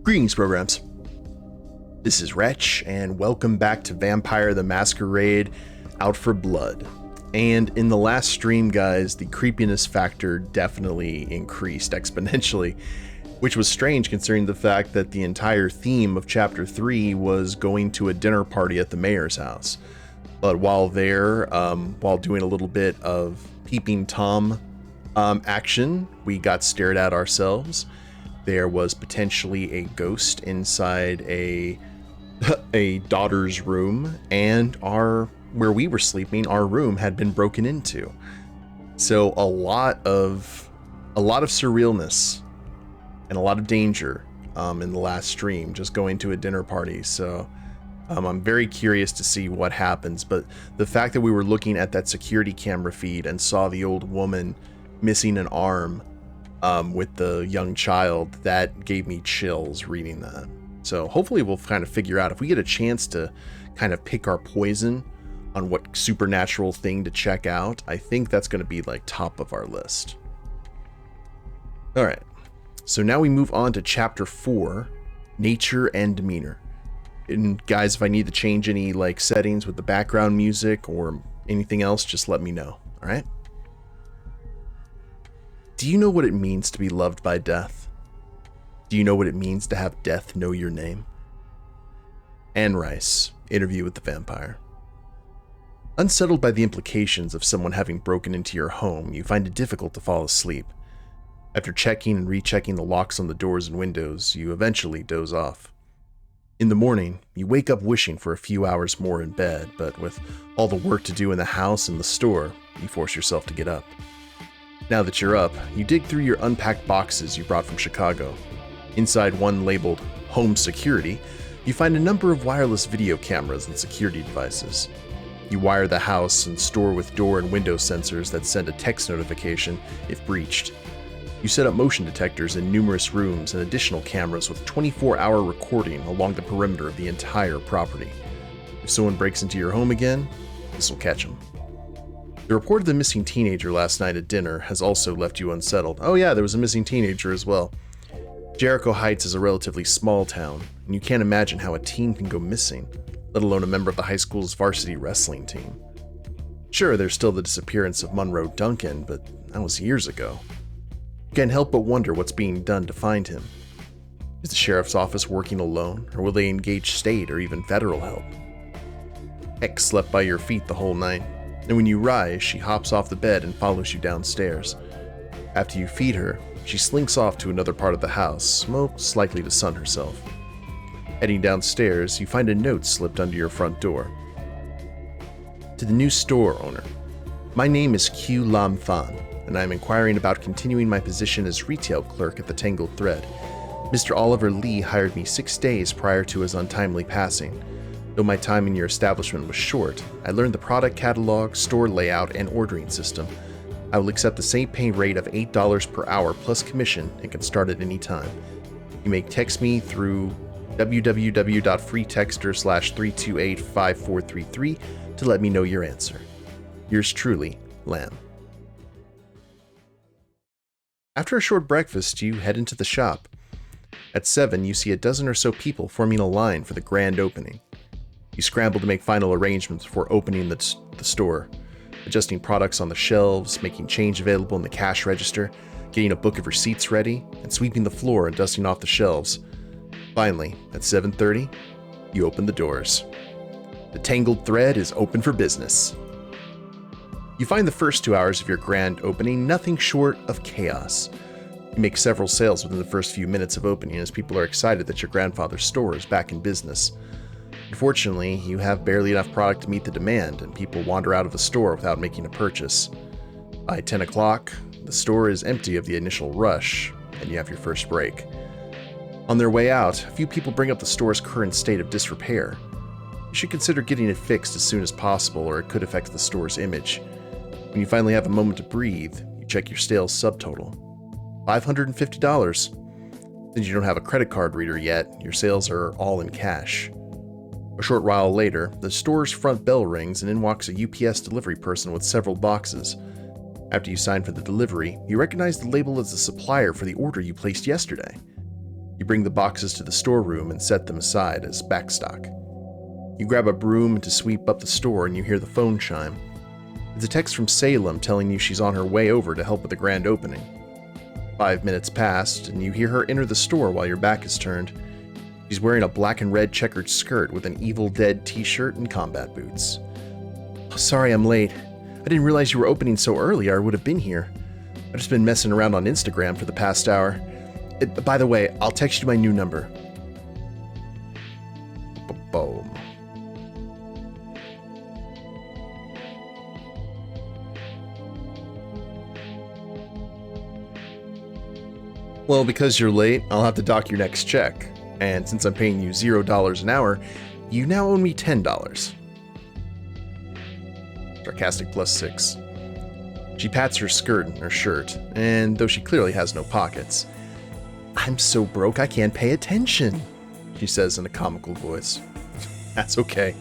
Greetings, programs. This is Wretch, and welcome back to Vampire the Masquerade Out for Blood. And in the last stream, guys, the creepiness factor definitely increased exponentially, which was strange considering the fact that the entire theme of Chapter 3 was going to a dinner party at the mayor's house. But while there, while doing a little bit of peeping Tom action, we got stared at ourselves. There was potentially a ghost inside a daughter's room, and where we were sleeping, our room had been broken into. So a lot of surrealness and a lot of danger in the last stream, just going to a dinner party. So I'm very curious to see what happens, but the fact that we were looking at that security camera feed and saw the old woman missing an arm with the young child, that gave me chills reading that. So hopefully we'll kind of figure out if we get a chance to kind of pick our poison on what supernatural thing to check out. I think that's going to be like top of our list. All right, so now we move on to Chapter 4, Nature and Demeanor. And guys, if I need to change any like settings with the background music or anything else, just let me know. All right. Do you know what it means to be loved by death? Do you know what it means to have death know your name? Anne Rice, Interview with the Vampire. Unsettled by the implications of someone having broken into your home, you find it difficult to fall asleep. After checking and rechecking the locks on the doors and windows, you eventually doze off. In the morning, you wake up wishing for a few hours more in bed, but with all the work to do in the house and the store, you force yourself to get up. Now that you're up, you dig through your unpacked boxes you brought from Chicago. Inside one labeled Home Security, you find a number of wireless video cameras and security devices. You wire the house and store with door and window sensors that send a text notification if breached. You set up motion detectors in numerous rooms and additional cameras with 24-hour recording along the perimeter of the entire property. If someone breaks into your home again, this will catch them. The report of the missing teenager last night at dinner has also left you unsettled. Oh yeah, there was a missing teenager as well. Jericho Heights is a relatively small town, and you can't imagine how a teen can go missing, let alone a member of the high school's varsity wrestling team. Sure, there's still the disappearance of Monroe Duncan, but that was years ago. You can't help but wonder what's being done to find him. Is the sheriff's office working alone, or will they engage state or even federal help? X slept by your feet the whole night, and when you rise, she hops off the bed and follows you downstairs. After you feed her, she slinks off to another part of the house, most likely to sun herself. Heading downstairs, you find a note slipped under your front door. To the new store owner, my name is Q Lam Than, and I am inquiring about continuing my position as retail clerk at the Tangled Thread. Mr. Oliver Lee hired me 6 days prior to his untimely passing. Though my time in your establishment was short, I learned the product catalog, store layout, and ordering system. I will accept the same pay rate of $8 per hour plus commission and can start at any time. You may text me through www.freetexter/3285433 to let me know your answer. Yours truly, Lamb. After a short breakfast, you head into the shop. At 7, you see a dozen or so people forming a line for the grand opening. You scramble to make final arrangements before opening the store, adjusting products on the shelves, making change available in the cash register, getting a book of receipts ready, and sweeping the floor and dusting off the shelves. Finally, at 7:30, you open the doors. The Tangled Thread is open for business. You find the first 2 hours of your grand opening nothing short of chaos. You make several sales within the first few minutes of opening as people are excited that your grandfather's store is back in business. Unfortunately, you have barely enough product to meet the demand, and people wander out of the store without making a purchase. By 10 o'clock, the store is empty of the initial rush, and you have your first break. On their way out, a few people bring up the store's current state of disrepair. You should consider getting it fixed as soon as possible, or it could affect the store's image. When you finally have a moment to breathe, you check your sales subtotal. $550. Since you don't have a credit card reader yet, your sales are all in cash. A short while later, the store's front bell rings and in walks a UPS delivery person with several boxes. After you sign for the delivery, you recognize the label as the supplier for the order you placed yesterday. You bring the boxes to the storeroom and set them aside as backstock. You grab a broom to sweep up the store and you hear the phone chime. It's a text from Salem telling you she's on her way over to help with the grand opening. 5 minutes passed and you hear her enter the store while your back is turned. She's wearing a black and red checkered skirt with an Evil Dead t-shirt and combat boots. Oh, sorry I'm late. I didn't realize you were opening so early or I would have been here. I've just been messing around on Instagram for the past hour. By the way, I'll text you my new number. Boom. Well, because you're late, I'll have to dock your next check. And since I'm paying you $0 an hour, you now owe me $10. Sarcastic +6. She pats her skirt and her shirt, and though she clearly has no pockets, I'm so broke I can't pay attention, she says in a comical voice. That's okay.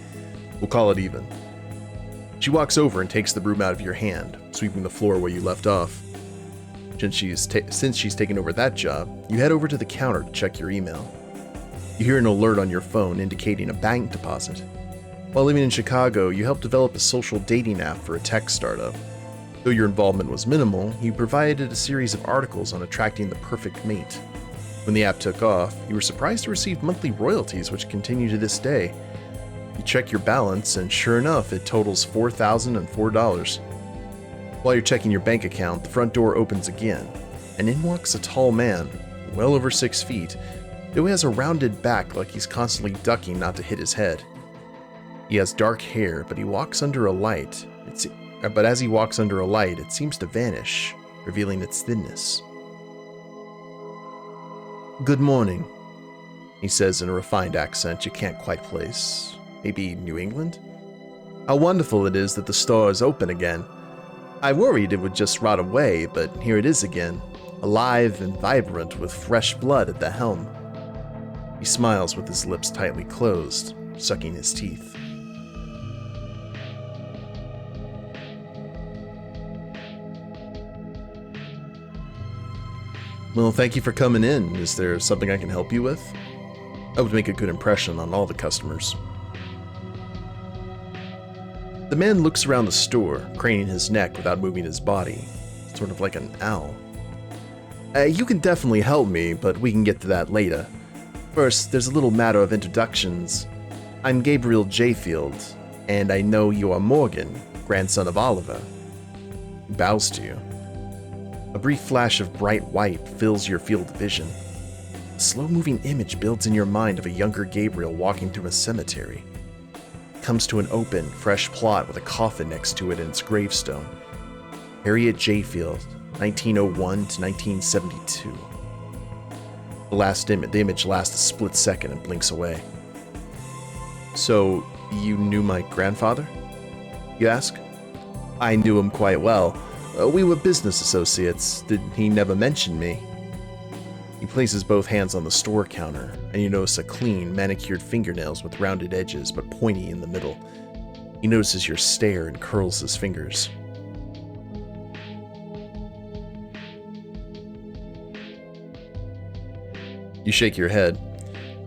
We'll call it even. She walks over and takes the broom out of your hand, sweeping the floor where you left off. Since she's taken over that job, you head over to the counter to check your email. You hear an alert on your phone indicating a bank deposit. While living in Chicago, you helped develop a social dating app for a tech startup. Though your involvement was minimal, you provided a series of articles on attracting the perfect mate. When the app took off, you were surprised to receive monthly royalties which continue to this day. You check your balance, and sure enough, it totals $4,004. While you're checking your bank account, the front door opens again, and in walks a tall man, well over 6 feet, though he has a rounded back like he's constantly ducking not to hit his head. He has dark hair, but he walks under a light. But as he walks under a light, it seems to vanish, revealing its thinness. Good morning, he says in a refined accent you can't quite place. Maybe New England? How wonderful it is that the store is open again. I worried it would just rot away, but here it is again, alive and vibrant with fresh blood at the helm. He smiles with his lips tightly closed, sucking his teeth. Well, thank you for coming in. Is there something I can help you with? I would make a good impression on all the customers. The man looks around the store, craning his neck without moving his body, sort of like an owl. You can definitely help me, but we can get to that later. First, there's a little matter of introductions. I'm Gabriel Jayfield, and I know you are Morgan, grandson of Oliver. He bows to you. A brief flash of bright white fills your field of vision. A slow-moving image builds in your mind of a younger Gabriel walking through a cemetery. It comes to an open, fresh plot with a coffin next to it and its gravestone. Harriet Jayfield, 1901 to 1972. The image lasts a split second and blinks away. So, you knew my grandfather? You ask? I knew him quite well. We were business associates. Did he never mention me? He places both hands on the store counter, and you notice a clean, manicured fingernails with rounded edges but pointy in the middle. He notices your stare and curls his fingers. You shake your head.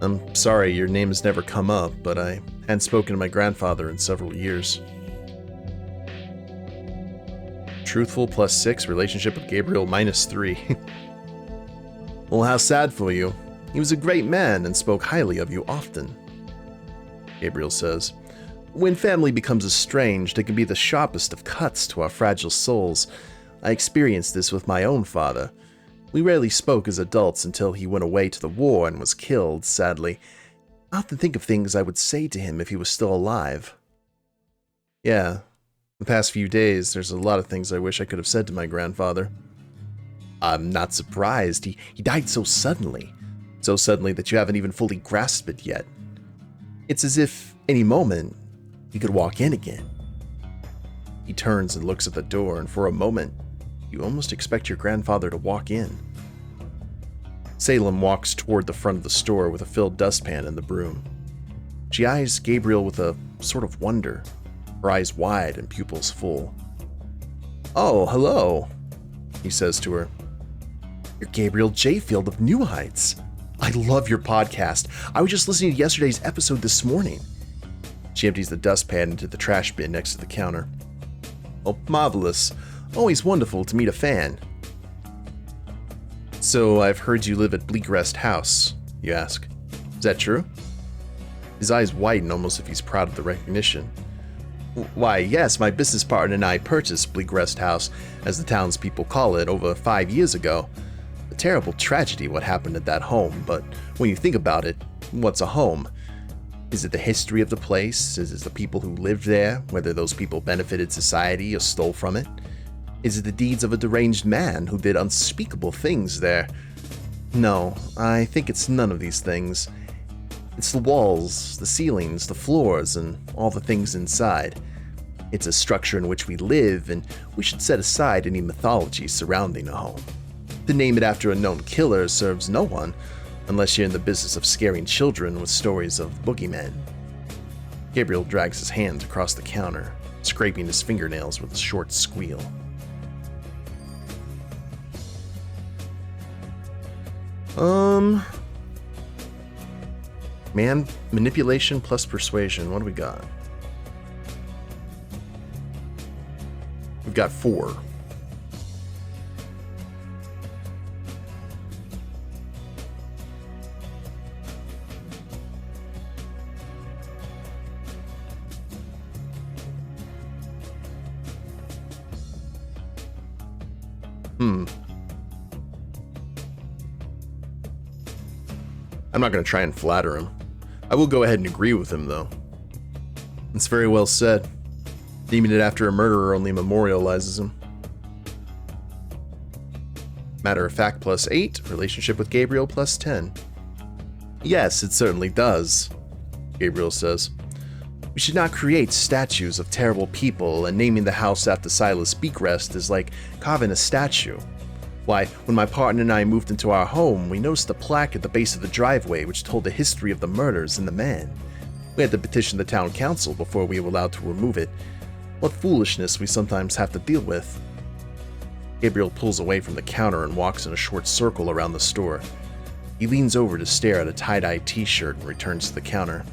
I'm sorry your name has never come up, but I hadn't spoken to my grandfather in several years. Truthful +6, relationship with Gabriel -3. Well, how sad for you. He was a great man and spoke highly of you often. Gabriel says, when family becomes estranged, it can be the sharpest of cuts to our fragile souls. I experienced this with my own father. We rarely spoke as adults until he went away to the war and was killed, sadly. I often think of things I would say to him if he was still alive. Yeah. The past few days, there's a lot of things I wish I could have said to my grandfather. I'm not surprised. He died so suddenly that you haven't even fully grasped it yet. It's as if, any moment, he could walk in again. He turns and looks at the door, and for a moment, you almost expect your grandfather to walk in. Salem walks toward the front of the store with a filled dustpan and the broom. She eyes Gabriel with a sort of wonder, her eyes wide and pupils full. Oh, hello, he says to her. You're Gabriel Jayfield of New Heights. I love your podcast. I was just listening to yesterday's episode this morning. She empties the dustpan into the trash bin next to the counter. Oh, marvelous. Always wonderful to meet a fan. So, I've heard you live at Bleak Rest House, you ask. Is that true? His eyes widen almost if he's proud of the recognition. Why, yes, my business partner and I purchased Bleak Rest House, as the townspeople call it, over 5 years ago. A terrible tragedy what happened at that home, but when you think about it, what's a home? Is it the history of the place? Is it the people who lived there, whether those people benefited society or stole from it? Is it the deeds of a deranged man who did unspeakable things there? No, I think it's none of these things. It's the walls, the ceilings, the floors, and all the things inside. It's a structure in which we live, and we should set aside any mythology surrounding a home. To name it after a known killer serves no one, unless you're in the business of scaring children with stories of boogeymen. Gabriel drags his hands across the counter, scraping his fingernails with a short squeal. Man, manipulation plus persuasion. What do we got? We've got 4. I'm not going to try and flatter him. I will go ahead and agree with him, though. It's very well said. Naming it after a murderer only memorializes him. Matter of fact plus 8, relationship with Gabriel plus 10. Yes, it certainly does, Gabriel says. We should not create statues of terrible people, and naming the house after Silas Beakrest is like carving a statue. Why, when my partner and I moved into our home, we noticed a plaque at the base of the driveway which told the history of the murders and the man. We had to petition the town council before we were allowed to remove it. What foolishness we sometimes have to deal with. Gabriel pulls away from the counter and walks in a short circle around the store. He leans over to stare at a tie-dye t-shirt and returns to the counter.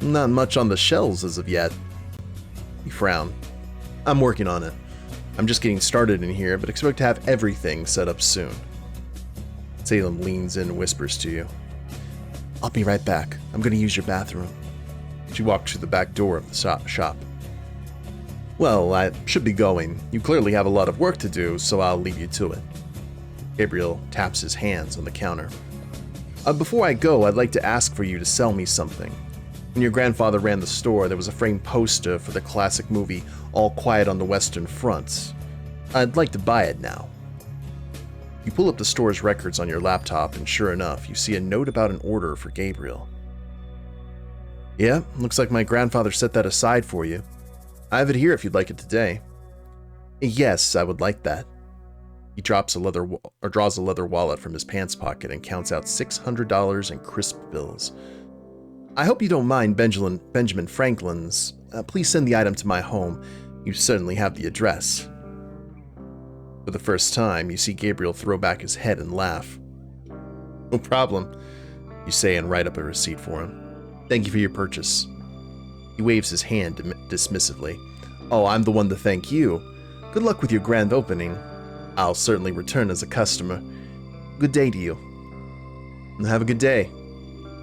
Not much on the shelves as of yet. He frowned. I'm working on it. I'm just getting started in here, but expect to have everything set up soon. Salem leans in and whispers to you. I'll be right back. I'm going to use your bathroom. She walks through the back door of the shop. Well, I should be going. You clearly have a lot of work to do, so I'll leave you to it. Gabriel taps his hands on the counter. Before I go, I'd like to ask for you to sell me something. When your grandfather ran the store, there was a framed poster for the classic movie All Quiet on the Western Front. I'd like to buy it now. You pull up the store's records on your laptop, and sure enough, you see a note about an order for Gabriel. Yeah, looks like my grandfather set that aside for you. I have it here if you'd like it today. Yes, I would like that. He draws a leather wallet from his pants pocket and counts out $600 in crisp bills. I hope you don't mind Benjamin Franklin's. Please send the item to my home. You certainly have the address. For the first time, you see Gabriel throw back his head and laugh. No problem, you say and write up a receipt for him. Thank you for your purchase. He waves his hand dismissively. Oh, I'm the one to thank you. Good luck with your grand opening. I'll certainly return as a customer. Good day to you. Have a good day,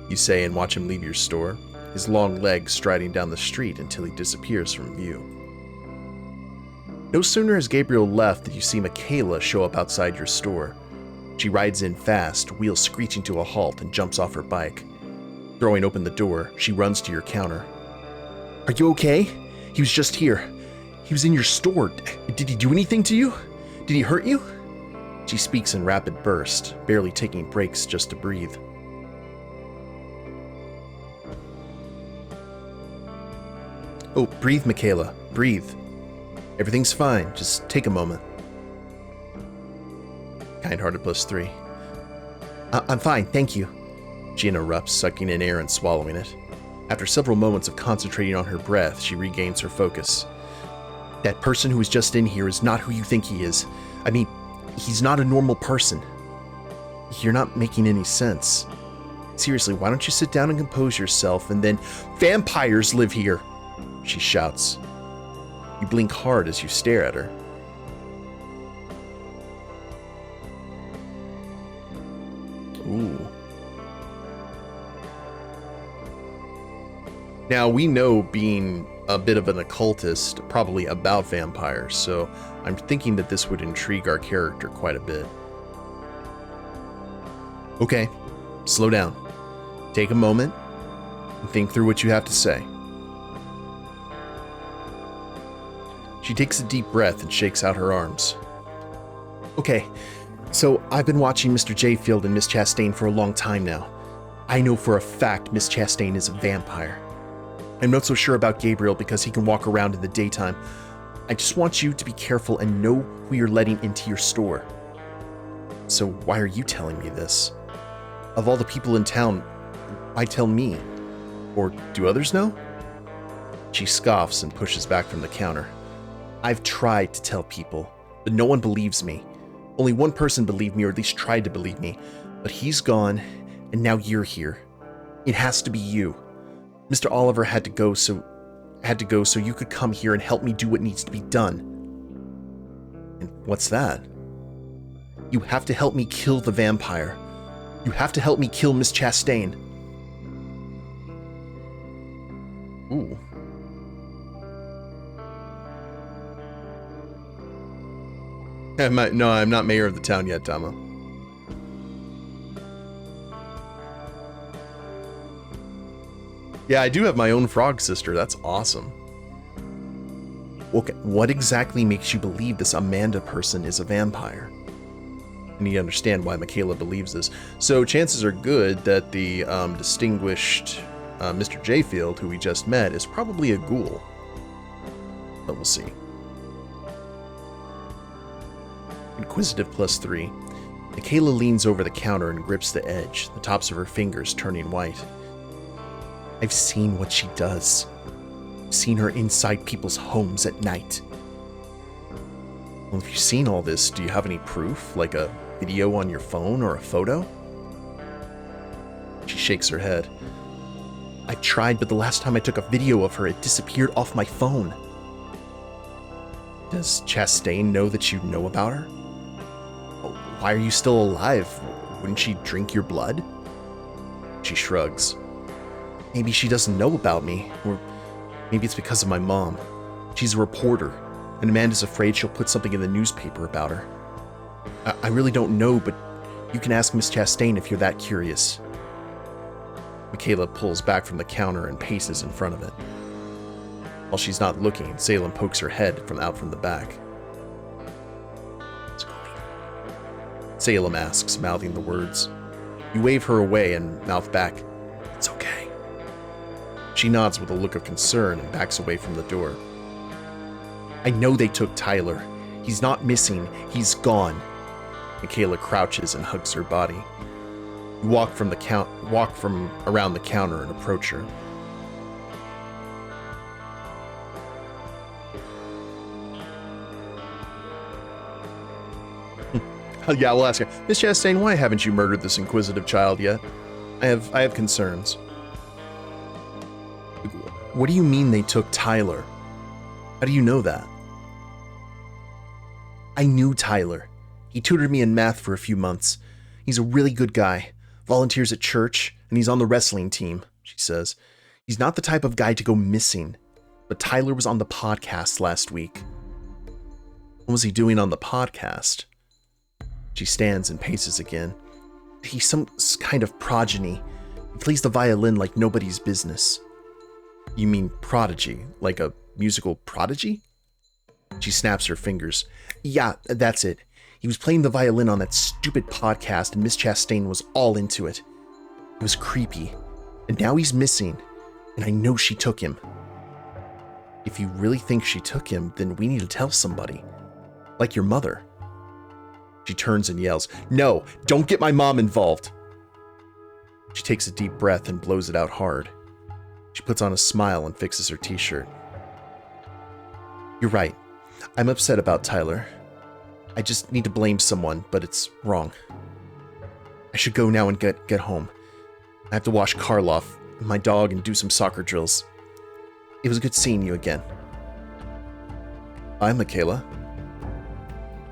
you say and watch him leave your store, his long legs striding down the street until he disappears from view. No sooner has Gabriel left than you see Michaela show up outside your store. She rides in fast, wheels screeching to a halt, and jumps off her bike. Throwing open the door, she runs to your counter. Are you okay? He was just here. He was in your store. Did he do anything to you? Did he hurt you? She speaks in rapid bursts, barely taking breaks just to breathe. Oh, breathe, Michaela. Breathe. Everything's fine. Just take a moment. Kind-hearted +3. I'm fine, thank you. She interrupts, sucking in air and swallowing it. After several moments of concentrating on her breath, she regains her focus. That person who was just in here is not who you think he is. I mean, he's not a normal person. You're not making any sense. Seriously, why don't you sit down and compose yourself and then... Vampires live here! She shouts. You blink hard as you stare at her. Ooh. Now, we know being a bit of an occultist, probably about vampires, so I'm thinking that this would intrigue our character quite a bit. Okay, slow down. Take a moment and think through what you have to say. She takes a deep breath and shakes out her arms. Okay, so I've been watching Mr. Jayfield and Miss Chastain for a long time now. I know for a fact Miss Chastain is a vampire. I'm not so sure about Gabriel because he can walk around in the daytime. I just want you to be careful and know who you're letting into your store. So why are you telling me this? Of all the people in town, why tell me? Or do others know? She scoffs and pushes back from the counter. I've tried to tell people, but no one believes me. Only one person believed me, or at least tried to believe me. But he's gone, and now you're here. It has to be you. Mr. Oliver had to go so you could come here and help me do what needs to be done. And what's that? You have to help me kill the vampire. You have to help me kill Miss Chastain. Ooh. No, I'm not mayor of the town yet, Tama. Yeah, I do have my own frog sister. That's awesome. Okay, what exactly makes you believe this Amanda person is a vampire? I need to understand why Michaela believes this. So chances are good that the distinguished Mr. Jayfield, who we just met, is probably a ghoul. But we'll see. Inquisitive +3. Michaela leans over the counter and grips the edge, the tops of her fingers turning white. I've seen what she does. I've seen her inside people's homes at night. Well, if you've seen all this, do you have any proof, like a video on your phone or a photo? She shakes her head. I've tried, but the last time I took a video of her, it disappeared off my phone. Does Chastain know that you know about her? Why are you still alive? Wouldn't she drink your blood? She shrugs. Maybe she doesn't know about me, or maybe it's because of my mom. She's a reporter, and Amanda's afraid she'll put something in the newspaper about her. I really don't know, but you can ask Miss Chastain if you're that curious. Michaela pulls back from the counter and paces in front of it. While she's not looking, Salem pokes her head out from the back. Salem asks, mouthing the words. You wave her away and mouth back, It's okay. She nods with a look of concern and backs away from the door. I know they took Tyler. He's not missing. He's gone. Michaela crouches and hugs her body. You walk from around the counter and approach her. Yeah, we'll ask her. Miss Chastain, why haven't you murdered this inquisitive child yet? I have concerns. What do you mean they took Tyler? How do you know that? I knew Tyler. He tutored me in math for a few months. He's a really good guy. Volunteers at church, and he's on the wrestling team, she says. He's not the type of guy to go missing. But Tyler was on the podcast last week. What was he doing on the podcast? She stands and paces again. He's some kind of progeny. He plays the violin like nobody's business. You mean prodigy, like a musical prodigy? She snaps her fingers. Yeah, that's it. He was playing the violin on that stupid podcast and Miss Chastain was all into it. It was creepy. And now he's missing. And I know she took him. If you really think she took him, then we need to tell somebody. Like your mother. She turns and yells, No, don't get my mom involved. She takes a deep breath and blows it out hard. She puts on a smile and fixes her t-shirt. You're right. I'm upset about Tyler. I just need to blame someone, but it's wrong. I should go now and get home. I have to wash Karloff and my dog and do some soccer drills. It was good seeing you again. Bye, Michaela.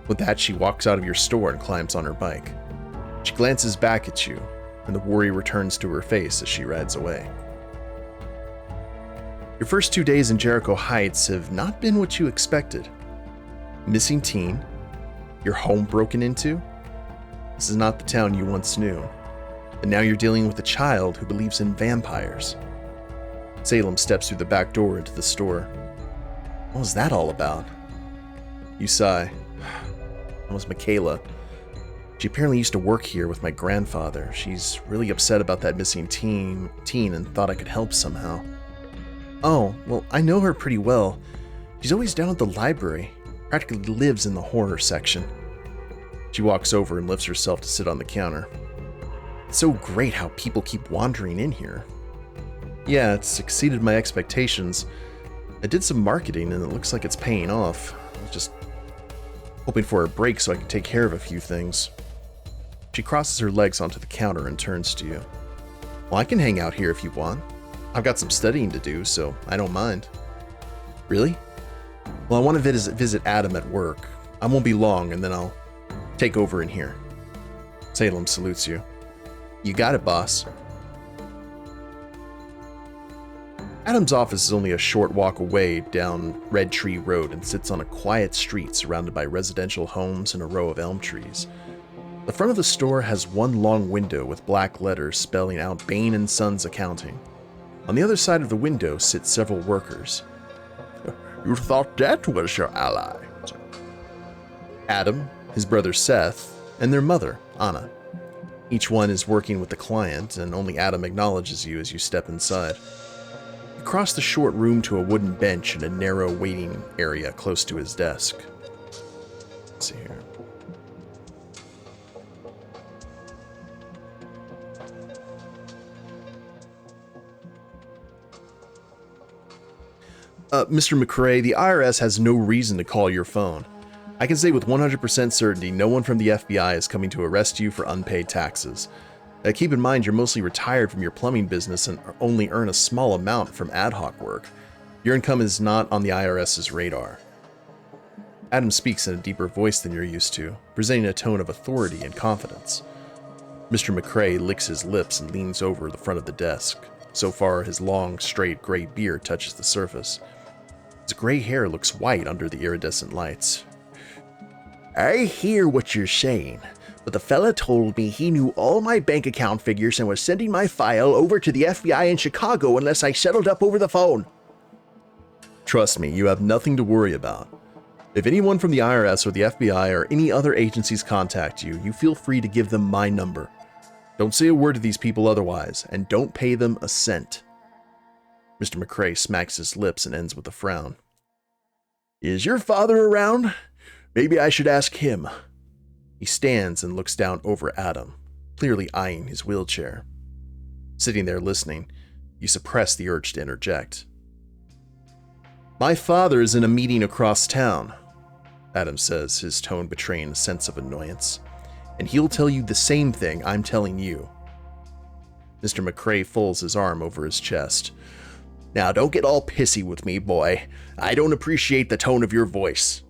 With that, she walks out of your store and climbs on her bike. She glances back at you, and the worry returns to her face as she rides away. Your first 2 days in Jericho Heights have not been what you expected. Missing teen, your home broken into. This is not the town you once knew, and now you're dealing with a child who believes in vampires. Salem steps through the back door into the store. What was that all about? You sigh. That was Michaela. She apparently used to work here with my grandfather. She's really upset about that missing teen and thought I could help somehow. Oh, well, I know her pretty well. She's always down at the library. Practically lives in the horror section. She walks over and lifts herself to sit on the counter. It's so great how people keep wandering in here. Yeah, it's exceeded my expectations. I did some marketing and it looks like it's paying off. I was just hoping for a break so I could take care of a few things. She crosses her legs onto the counter and turns to you. Well, I can hang out here if you want. I've got some studying to do, so I don't mind. Really? Well, I want to visit Adam at work. I won't be long, and then I'll take over in here. Salem salutes you. You got it, boss. Adam's office is only a short walk away down Red Tree Road and sits on a quiet street surrounded by residential homes and a row of elm trees. The front of the store has one long window with black letters spelling out Bain and Sons Accounting. On the other side of the window sit several workers. You thought that was your ally? Adam, his brother Seth, and their mother, Anna. Each one is working with the client, and only Adam acknowledges you as you step inside. You cross the short room to a wooden bench in a narrow waiting area close to his desk. Let's see here. Mr. McRae, the IRS has no reason to call your phone. I can say with 100% certainty no one from the FBI is coming to arrest you for unpaid taxes. Keep in mind you're mostly retired from your plumbing business and only earn a small amount from ad hoc work. Your income is not on the IRS's radar. Adam speaks in a deeper voice than you're used to, presenting a tone of authority and confidence. Mr. McRae licks his lips and leans over the front of the desk. So far, his long, straight gray beard touches the surface. His gray hair looks white under the iridescent lights. I hear what you're saying, but the fella told me he knew all my bank account figures and was sending my file over to the FBI in Chicago unless I settled up over the phone. Trust me, you have nothing to worry about. If anyone from the IRS or the FBI or any other agencies contact you, you feel free to give them my number. Don't say a word to these people otherwise, and don't pay them a cent. Mr. McRae smacks his lips and ends with a frown. Is your father around? Maybe I should ask him. He stands and looks down over Adam, clearly eyeing his wheelchair. Sitting there listening, you suppress the urge to interject. My father is in a meeting across town, Adam says, his tone betraying a sense of annoyance. And he'll tell you the same thing I'm telling you. Mr. McRae folds his arm over his chest. Now don't get all pissy with me, boy. I don't appreciate the tone of your voice.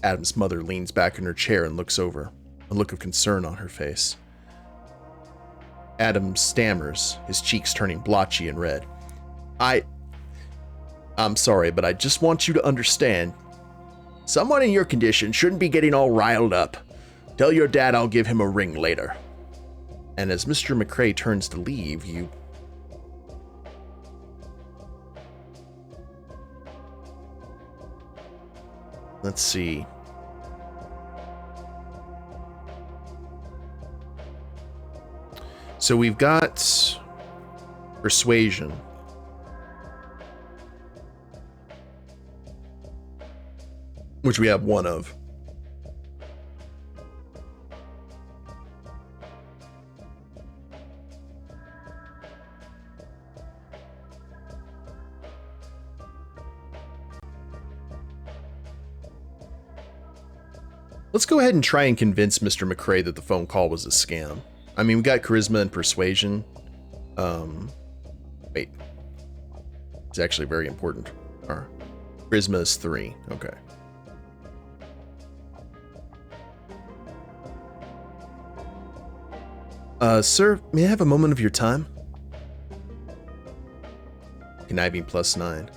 Adam's mother leans back in her chair and looks over, a look of concern on her face. Adam stammers, his cheeks turning blotchy and red. I'm sorry, but I just want you to understand. Someone in your condition shouldn't be getting all riled up. Tell your dad I'll give him a ring later. And as Mr. McRae turns to leave, you... Let's see. So we've got persuasion. Which we have one of. Let's go ahead and try and convince Mr. McRae that the phone call was a scam. I mean, we got charisma and persuasion. Wait. It's actually very important. Charisma is 3. Okay. Sir, may I have a moment of your time? Conniving +9.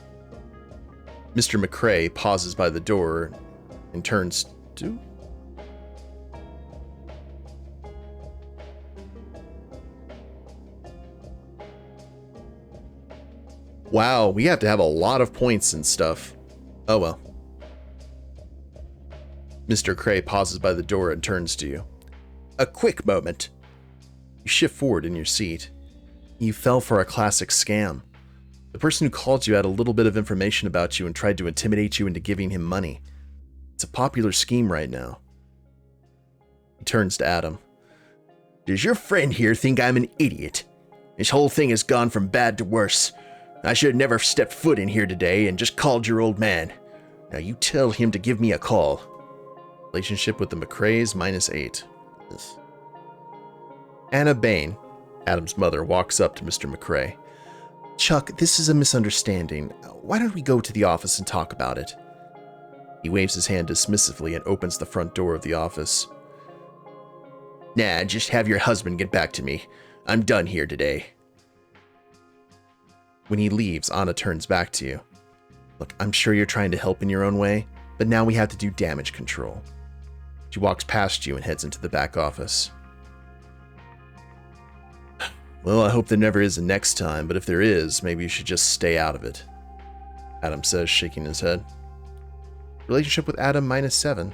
Mr. McCrae pauses by the door and turns to... Wow, we have to have a lot of points and stuff. Oh well. Mr. Cray pauses by the door and turns to you. A quick moment. You shift forward in your seat. You fell for a classic scam. The person who called you had a little bit of information about you and tried to intimidate you into giving him money. It's a popular scheme right now. He turns to Adam. Does your friend here think I'm an idiot? This whole thing has gone from bad to worse. I should have never stepped foot in here today and just called your old man. Now you tell him to give me a call. Relationship with the McCraes -8. Anna Bain, Adam's mother, walks up to Mr. McCrae. Chuck, this is a misunderstanding. Why don't we go to the office and talk about it? He waves his hand dismissively and opens the front door of the office. Nah, just have your husband get back to me. I'm done here today. When he leaves, Anna turns back to you. Look, I'm sure you're trying to help in your own way, but now we have to do damage control. She walks past you and heads into the back office. Well, I hope there never is a next time, but if there is, maybe you should just stay out of it. Adam says, shaking his head. Relationship with Adam -7.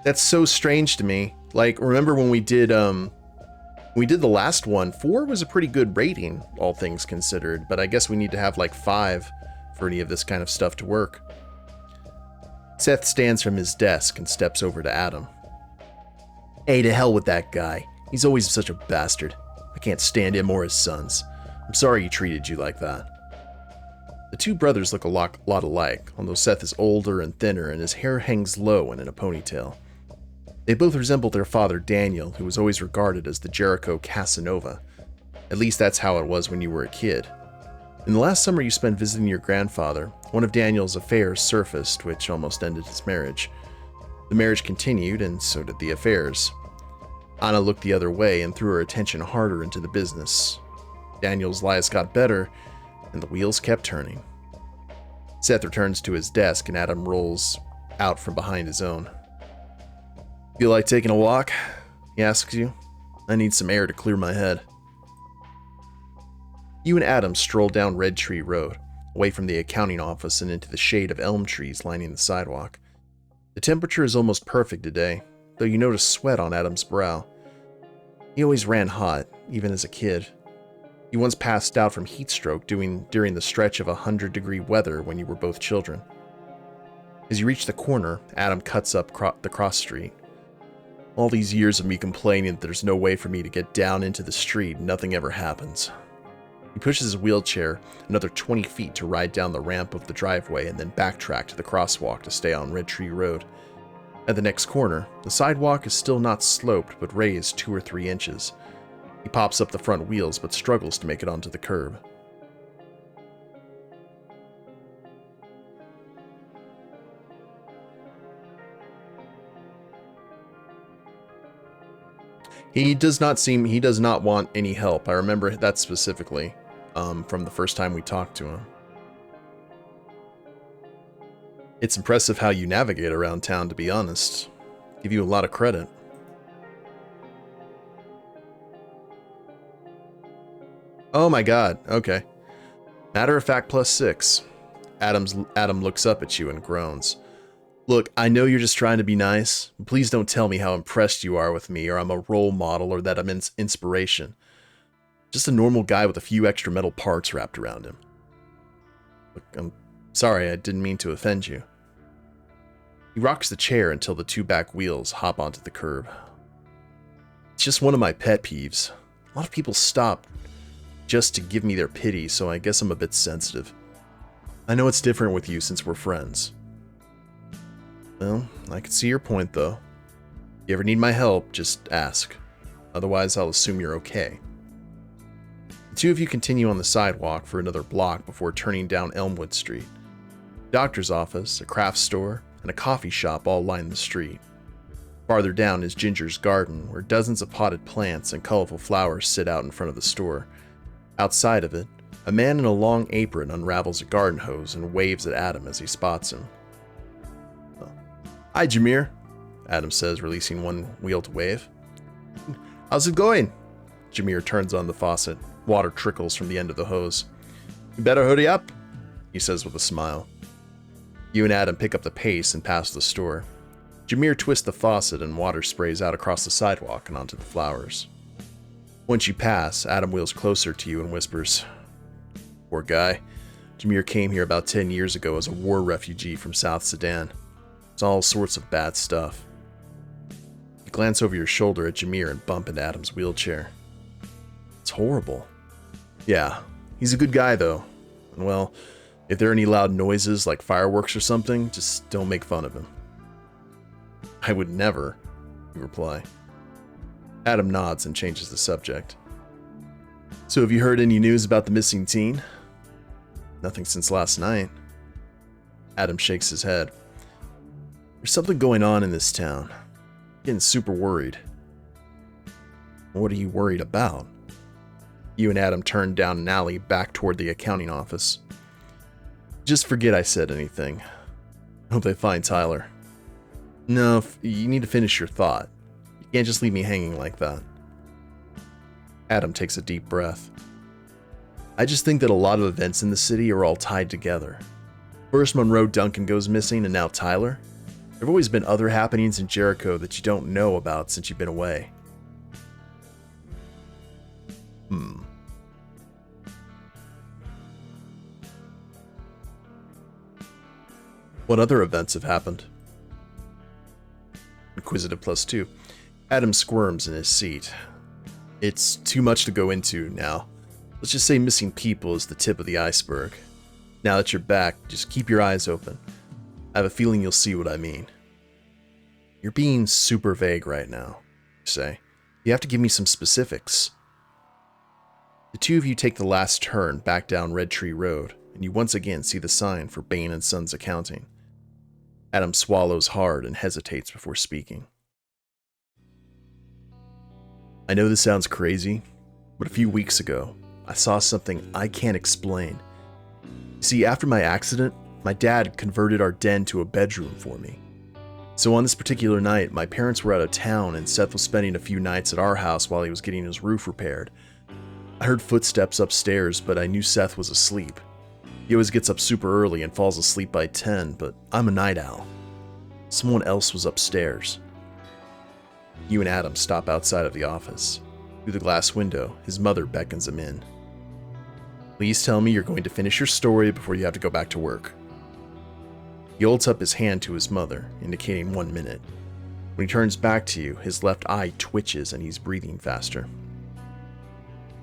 That's so strange to me. Like, remember when we did the last one, 4 was a pretty good rating, all things considered, but I guess we need to have like 5 for any of this kind of stuff to work. Seth stands from his desk and steps over to Adam. Hey, to hell with that guy. He's always such a bastard. I can't stand him or his sons. I'm sorry he treated you like that. The two brothers look a lot alike, although Seth is older and thinner and his hair hangs low and in a ponytail. They both resemble their father Daniel, who was always regarded as the Jericho Casanova. At least that's how it was when you were a kid. In the last summer you spent visiting your grandfather, one of Daniel's affairs surfaced, which almost ended his marriage. The marriage continued, and so did the affairs. Anna looked the other way and threw her attention harder into the business. Daniel's lies got better, and the wheels kept turning. Seth returns to his desk, and Adam rolls out from behind his own. Feel like taking a walk? He asks you. I need some air to clear my head. You and Adam stroll down Red Tree Road, away from the accounting office and into the shade of elm trees lining the sidewalk. The temperature is almost perfect today, though you notice sweat on Adam's brow. He always ran hot, even as a kid. He once passed out from heat stroke during the stretch of 100-degree weather when you were both children. As you reach the corner, Adam cuts up the cross street. All these years of me complaining that there's no way for me to get down into the street, nothing ever happens. He pushes his wheelchair another 20 feet to ride down the ramp of the driveway and then backtrack to the crosswalk to stay on Red Tree Road. At the next corner, the sidewalk is still not sloped but raised 2 or 3 inches. He pops up the front wheels but struggles to make it onto the curb. He does not want any help. I remember that specifically from the first time we talked to him. It's impressive how you navigate around town, to be honest. Give you a lot of credit. Oh my god, okay. Matter of fact +6. Adam looks up at you and groans. Look, I know you're just trying to be nice. But please don't tell me how impressed you are with me, or I'm a role model, or that I'm inspiration. Just a normal guy with a few extra metal parts wrapped around him. Look, I'm sorry, I didn't mean to offend you. He rocks the chair until the 2 back wheels hop onto the curb. It's just one of my pet peeves. A lot of people stop just to give me their pity, so I guess I'm a bit sensitive. I know it's different with you since we're friends. Well, I can see your point, though. you ever need my help, just ask. Otherwise, I'll assume you're okay. The two of you continue on the sidewalk for another block before turning down Elmwood Street. A doctor's office, a craft store, and a coffee shop all line the street. Farther down is Ginger's garden, where dozens of potted plants and colorful flowers sit out in front of the store. Outside of it, a man in a long apron unravels a garden hose and waves at Adam as he spots him. "Hi, Jameer," Adam says, releasing one wheel to wave. "How's it going?" Jameer turns on the faucet. Water trickles from the end of the hose. "You better hurry up," he says with a smile. You and Adam pick up the pace and pass the store. Jameer twists the faucet and water sprays out across the sidewalk and onto the flowers. Once you pass, Adam wheels closer to you and whispers, "Poor guy. Jameer came here about 10 years ago as a war refugee from South Sudan. It's all sorts of bad stuff." You glance over your shoulder at Jameer and bump into Adam's wheelchair. "It's horrible." "Yeah, he's a good guy though. And well, if there are any loud noises like fireworks or something, just don't make fun of him." "I would never," you reply. Adam nods and changes the subject. "So have you heard any news about the missing teen?" "Nothing since last night." Adam shakes his head. "There's something going on in this town. I'm getting super worried." "What are you worried about?" You and Adam turn down an alley back toward the accounting office. "Just forget I said anything. Hope they find Tyler." "No, you need to finish your thought. You can't just leave me hanging like that." Adam takes a deep breath. "I just think that a lot of events in the city are all tied together. First Monroe Duncan goes missing and now Tyler. There have always been other happenings in Jericho that you don't know about since you've been away." "What other events have happened?" Inquisitive +2. Adam squirms in his seat. "It's too much to go into now. Let's just say missing people is the tip of the iceberg. Now that you're back, just keep your eyes open. I have a feeling you'll see what I mean." "You're being super vague right now," you say. "You have to give me some specifics." The two of you take the last turn back down Red Tree Road, and you once again see the sign for Bain and Sons Accounting. Adam swallows hard and hesitates before speaking. "I know this sounds crazy, but a few weeks ago, I saw something I can't explain. You see, after my accident, my dad converted our den to a bedroom for me. So on this particular night, my parents were out of town and Seth was spending a few nights at our house while he was getting his roof repaired. I heard footsteps upstairs, but I knew Seth was asleep. He always gets up super early and falls asleep by 10, but I'm a night owl. Someone else was upstairs." You and Adam stop outside of the office. Through the glass window, his mother beckons him in. "Please tell me you're going to finish your story before you have to go back to work." He holds up his hand to his mother, indicating 1 minute. When he turns back to you, his left eye twitches and he's breathing faster.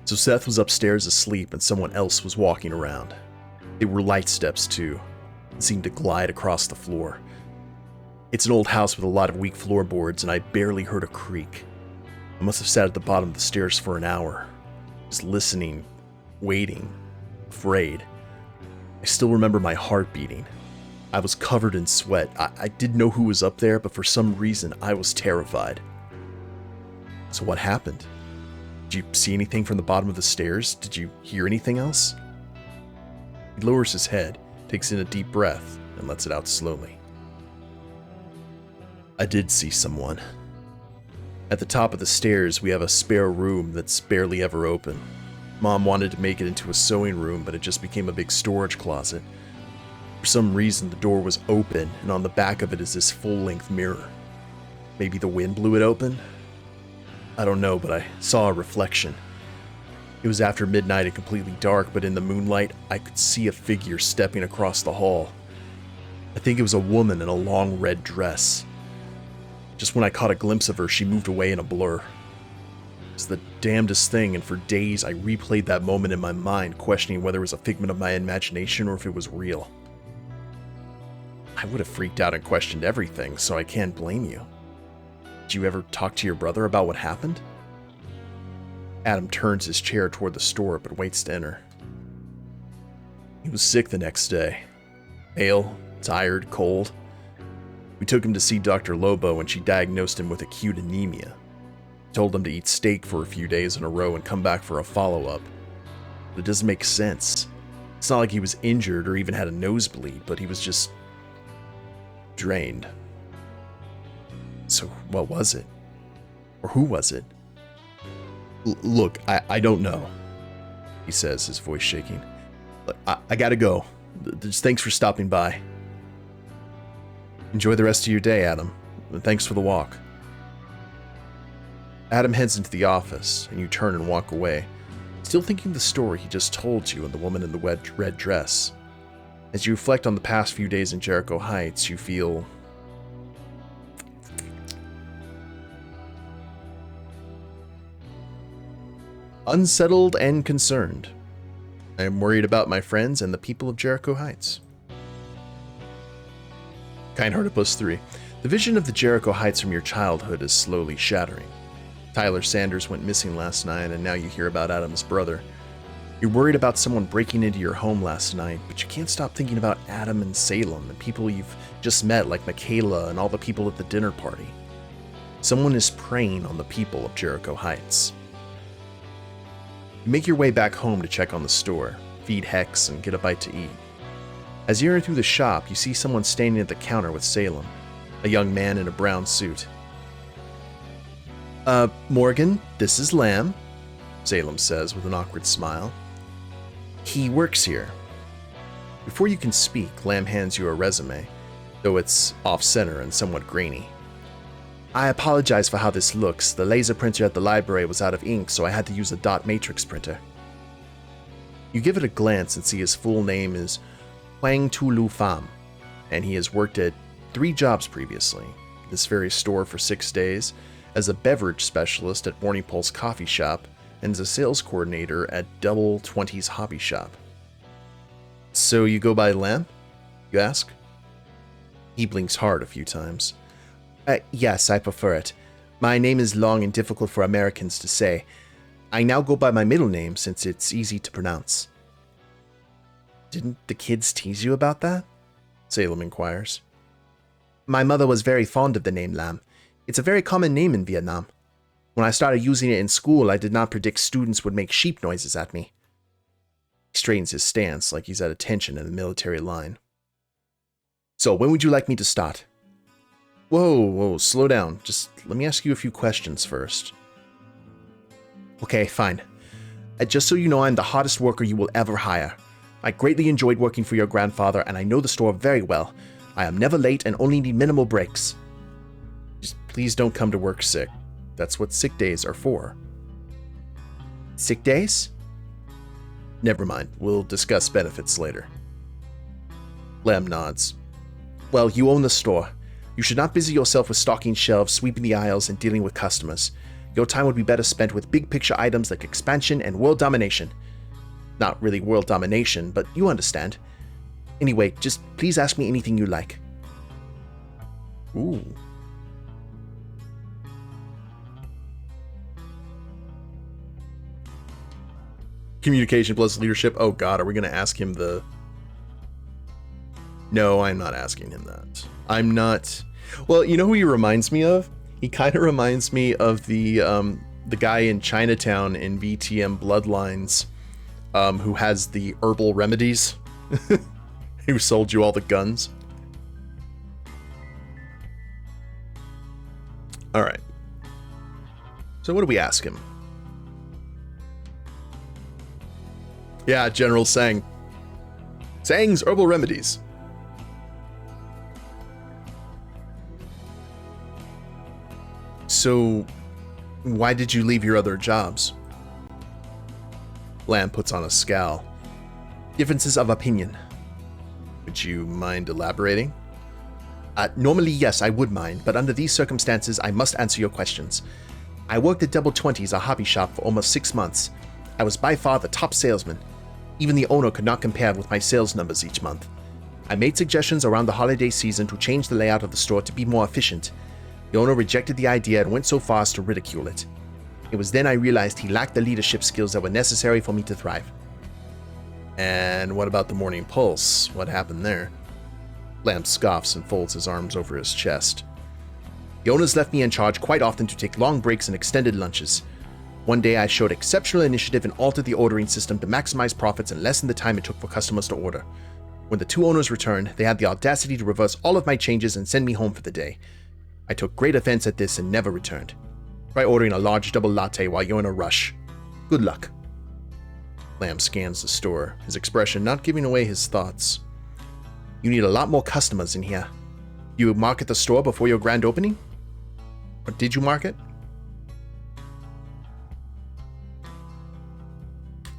"So Seth was upstairs asleep and someone else was walking around. They were light steps too, and seemed to glide across the floor. It's an old house with a lot of weak floorboards and I barely heard a creak. I must have sat at the bottom of the stairs for an hour, just listening, waiting, afraid. I still remember my heart beating. I was covered in sweat. I didn't know who was up there, but for some reason I was terrified." "So what happened? Did you see anything from the bottom of the stairs? Did you hear anything else?" He lowers his head, takes in a deep breath, and lets it out slowly. "I did see someone. At the top of the stairs, we have a spare room that's barely ever open. Mom wanted to make it into a sewing room, but it just became a big storage closet. For some reason, the door was open, and on the back of it is this full-length mirror. Maybe the wind blew it open? I don't know, but I saw a reflection. It was after midnight and completely dark, but in the moonlight, I could see a figure stepping across the hall. I think it was a woman in a long red dress. Just when I caught a glimpse of her, she moved away in a blur. It's the damnedest thing, and for days I replayed that moment in my mind, questioning whether it was a figment of my imagination or if it was real. I would have freaked out and questioned everything, so I can't blame you." Did you ever talk to your brother about what happened? Adam turns his chair toward the store but waits to enter. He was sick the next day. Pale, tired, cold. We took him to see Dr. Lobo and she diagnosed him with acute anemia. Told him to eat steak for a few days in a row and come back for a follow-up. But it doesn't make sense. It's not like he was injured or even had a nosebleed, but he was just drained. So what was it? Or who was it? Look, I don't know, he says, his voice shaking. But I gotta go. Just thanks for stopping by. Enjoy the rest of your day, Adam. And thanks for the walk. Adam heads into the office, and you turn and walk away, still thinking the story he just told you and the woman in the red dress. As you reflect on the past few days in Jericho Heights, you feel unsettled and concerned. I am worried about my friends and the people of Jericho Heights. Kind-hearted +3. The vision of the Jericho Heights from your childhood is slowly shattering. Tyler Sanders went missing last night, and now you hear about Adam's brother. You're worried about someone breaking into your home last night, but you can't stop thinking about Adam and Salem and people you've just met like Michaela and all the people at the dinner party. Someone is preying on the people of Jericho Heights. You make your way back home to check on the store, feed Hex, and get a bite to eat. As you enter through the shop, you see someone standing at the counter with Salem, a young man in a brown suit. Morgan, this is Lamb, Salem says with an awkward smile. He works here. Before you can speak, Lamb hands you a resume, though it's off-center and somewhat grainy. I apologize for how this looks. The laser printer at the library was out of ink, so I had to use a dot matrix printer. You give it a glance and see his full name is Huang Tulu Pham, and he has worked at 3 jobs previously. This very store for 6 days, as a beverage specialist at Morning Pulse Coffee Shop, and as a sales coordinator at Double 20's Hobby Shop. So you go by Lamb? You ask. He blinks hard a few times. Yes, I prefer it. My name is long and difficult for Americans to say. I now go by my middle name since it's easy to pronounce. Didn't the kids tease you about that? Salem inquires. My mother was very fond of the name Lam. It's a very common name in Vietnam. When I started using it in school, I did not predict students would make sheep noises at me. He straightens his stance like he's at attention in the military line. So, when would you like me to start? Whoa, slow down. Just let me ask you a few questions first. Okay, fine. Just so you know, I'm the hardest worker you will ever hire. I greatly enjoyed working for your grandfather, and I know the store very well. I am never late and only need minimal breaks. Just please don't come to work sick. That's what sick days are for. Sick days? Never mind. We'll discuss benefits later. Lamb nods. Well, you own the store. You should not busy yourself with stocking shelves, sweeping the aisles, and dealing with customers. Your time would be better spent with big-picture items like expansion and world domination. Not really world domination, but you understand. Anyway, just please ask me anything you like. Ooh. Communication plus leadership. Oh god, are we going to ask him the... No, I'm not asking him that. I'm not... Well, you know who he reminds me of? He kind of reminds me of the guy in Chinatown in VTM Bloodlines, who has the herbal remedies, who sold you all the guns. All right. So what do we ask him? Yeah, General Sang. Sang's herbal remedies. So, why did you leave your other jobs? Lamb puts on a scowl. Differences of opinion. Would you mind elaborating? Normally, yes, I would mind, but under these circumstances, I must answer your questions. I worked at Double 20's, a hobby shop, for almost 6 months. I was by far the top salesman. Even the owner could not compare with my sales numbers each month. I made suggestions around the holiday season to change the layout of the store to be more efficient. The owner rejected the idea and went so far as to ridicule it. It was then I realized he lacked the leadership skills that were necessary for me to thrive. And what about the Morning Pulse? What happened there? Lamb scoffs and folds his arms over his chest. The owners left me in charge quite often to take long breaks and extended lunches. One day I showed exceptional initiative and altered the ordering system to maximize profits and lessen the time it took for customers to order. When the two owners returned, they had the audacity to reverse all of my changes and send me home for the day. I took great offense at this and never returned. Try ordering a large double latte while you're in a rush. Good luck. Lamb scans the store, his expression not giving away his thoughts. You need a lot more customers in here. You market the store before your grand opening? Or did you market?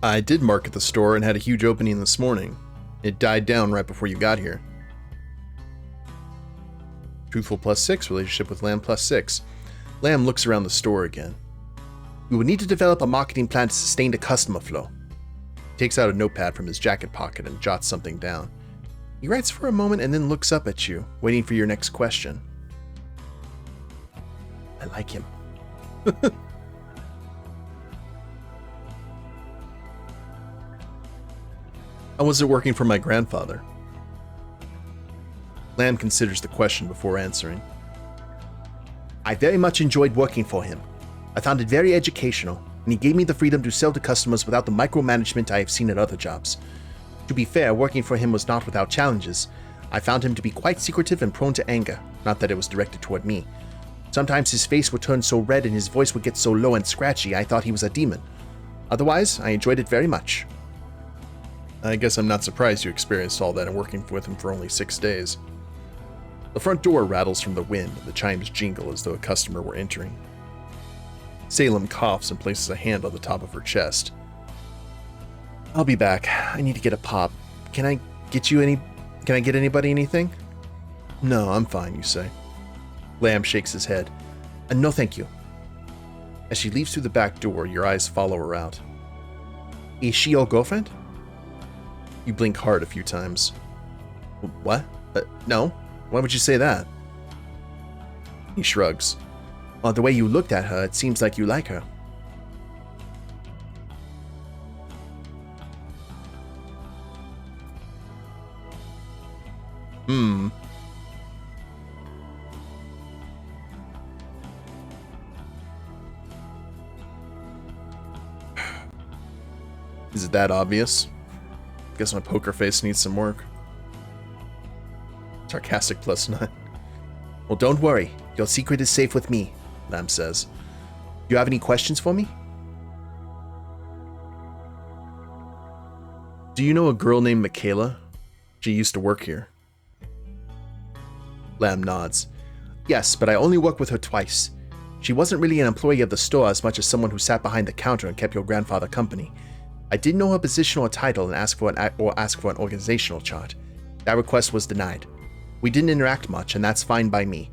I did market the store and had a huge opening this morning. It died down right before you got here. Truthful +6, relationship with Lamb +6. Lamb looks around the store again. We would need to develop a marketing plan to sustain the customer flow. He takes out a notepad from his jacket pocket and jots something down. He writes for a moment and then looks up at you, waiting for your next question. I like him. How was it working for my grandfather? Lamb considers the question before answering. I very much enjoyed working for him. I found it very educational, and he gave me the freedom to sell to customers without the micromanagement I have seen at other jobs. To be fair, working for him was not without challenges. I found him to be quite secretive and prone to anger, not that it was directed toward me. Sometimes his face would turn so red and his voice would get so low and scratchy I thought he was a demon. Otherwise, I enjoyed it very much. I guess I'm not surprised you experienced all that and working with him for only 6 days. The front door rattles from the wind and the chimes jingle as though a customer were entering. Salem coughs and places a hand on the top of her chest. I'll be back. I need to get a pop. Can I get anybody anything? No, I'm fine, you say. Lamb shakes his head. No, thank you. As she leaves through the back door, your eyes follow her out. Is she your girlfriend? You blink hard a few times. What? No. Why would you say that? He shrugs. The way you looked at her, it seems like you like her. Is it that obvious? Guess my poker face needs some work. Sarcastic +9. Well, don't worry. Your secret is safe with me, Lamb says. Do you have any questions for me? Do you know a girl named Michaela? She used to work here. Lamb nods. Yes, but I only worked with her twice. She wasn't really an employee of the store as much as someone who sat behind the counter and kept your grandfather company. I didn't know her position or title and ask for an organizational chart. That request was denied. We didn't interact much, and that's fine by me.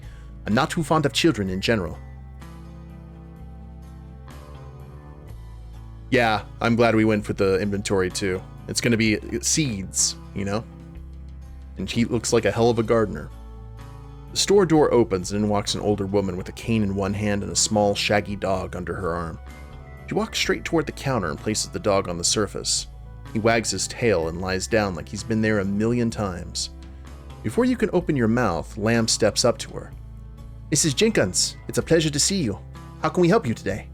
I'm not too fond of children in general. Yeah, I'm glad we went for the inventory too. It's gonna be seeds, you know? And he looks like a hell of a gardener. The store door opens and in walks an older woman with a cane in one hand and a small, shaggy dog under her arm. She walks straight toward the counter and places the dog on the surface. He wags his tail and lies down like he's been there 1,000,000 times. Before you can open your mouth, Lamb steps up to her. Mrs. Jenkins, it's a pleasure to see you. How can we help you today?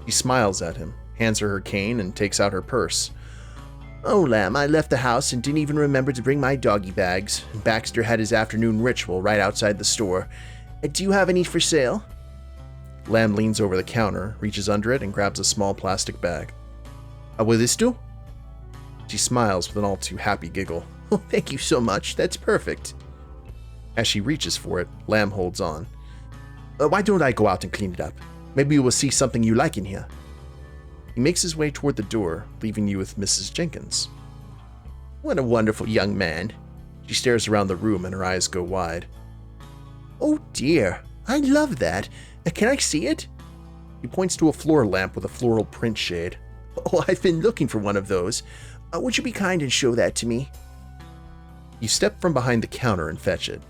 She smiles at him, hands her cane, and takes out her purse. Oh, Lamb, I left the house and didn't even remember to bring my doggy bags. Baxter had his afternoon ritual right outside the store. Do you have any for sale? Lamb leans over the counter, reaches under it, and grabs a small plastic bag. Will this do? She smiles with an all too happy giggle. Oh, thank you so much. That's perfect. As she reaches for it, Lamb holds on. Why don't I go out and clean it up? Maybe you will see something you like in here. He makes his way toward the door, leaving you with Mrs. Jenkins. What a wonderful young man. She stares around the room and her eyes go wide. Oh dear, I love that. Can I see it? He points to a floor lamp with a floral print shade. Oh, I've been looking for one of those. Would you be kind and show that to me? You step from behind the counter and fetch it.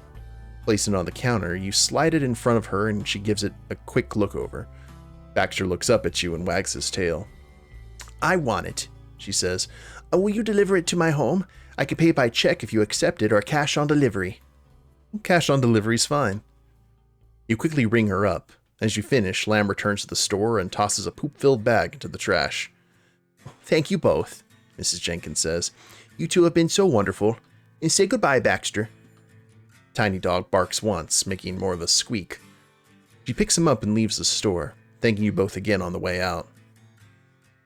Placing it on the counter, you slide it in front of her and she gives it a quick look over. Baxter looks up at you and wags his tail. I want it, she says. Will you deliver it to my home? I could pay by check if you accept it or cash on delivery. Cash on delivery's fine. You quickly ring her up. As you finish, Lamb returns to the store and tosses a poop-filled bag into the trash. Thank you both, Mrs. Jenkins says. You two have been so wonderful. And say goodbye, Baxter. Tiny dog barks once, making more of a squeak. She picks him up and leaves the store, thanking you both again on the way out.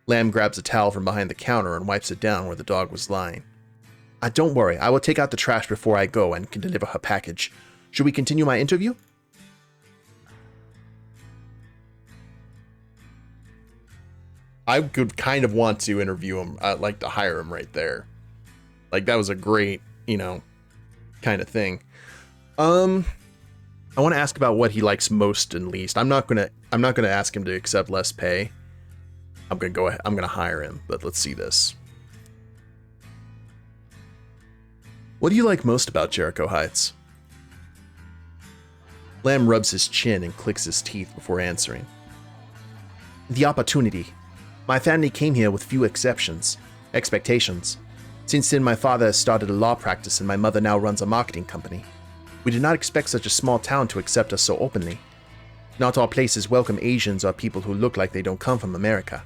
Lamb grabs a towel from behind the counter and wipes it down where the dog was lying. Don't worry, I will take out the trash before I go and can deliver her package. Should we continue my interview? I could kind of want to interview him. I'd like to hire him right there. Like, that was a great, kind of thing. I want to ask about what he likes most and least. I'm not gonna ask him to accept less pay. I'm gonna hire him, but let's see this. What do you like most about Jericho Heights? Lamb rubs his chin and clicks his teeth before answering. The opportunity. My family came here with few expectations. Since then, my father has started a law practice and my mother now runs a marketing company. We did not expect such a small town to accept us so openly. Not all places welcome Asians or people who look like they don't come from America.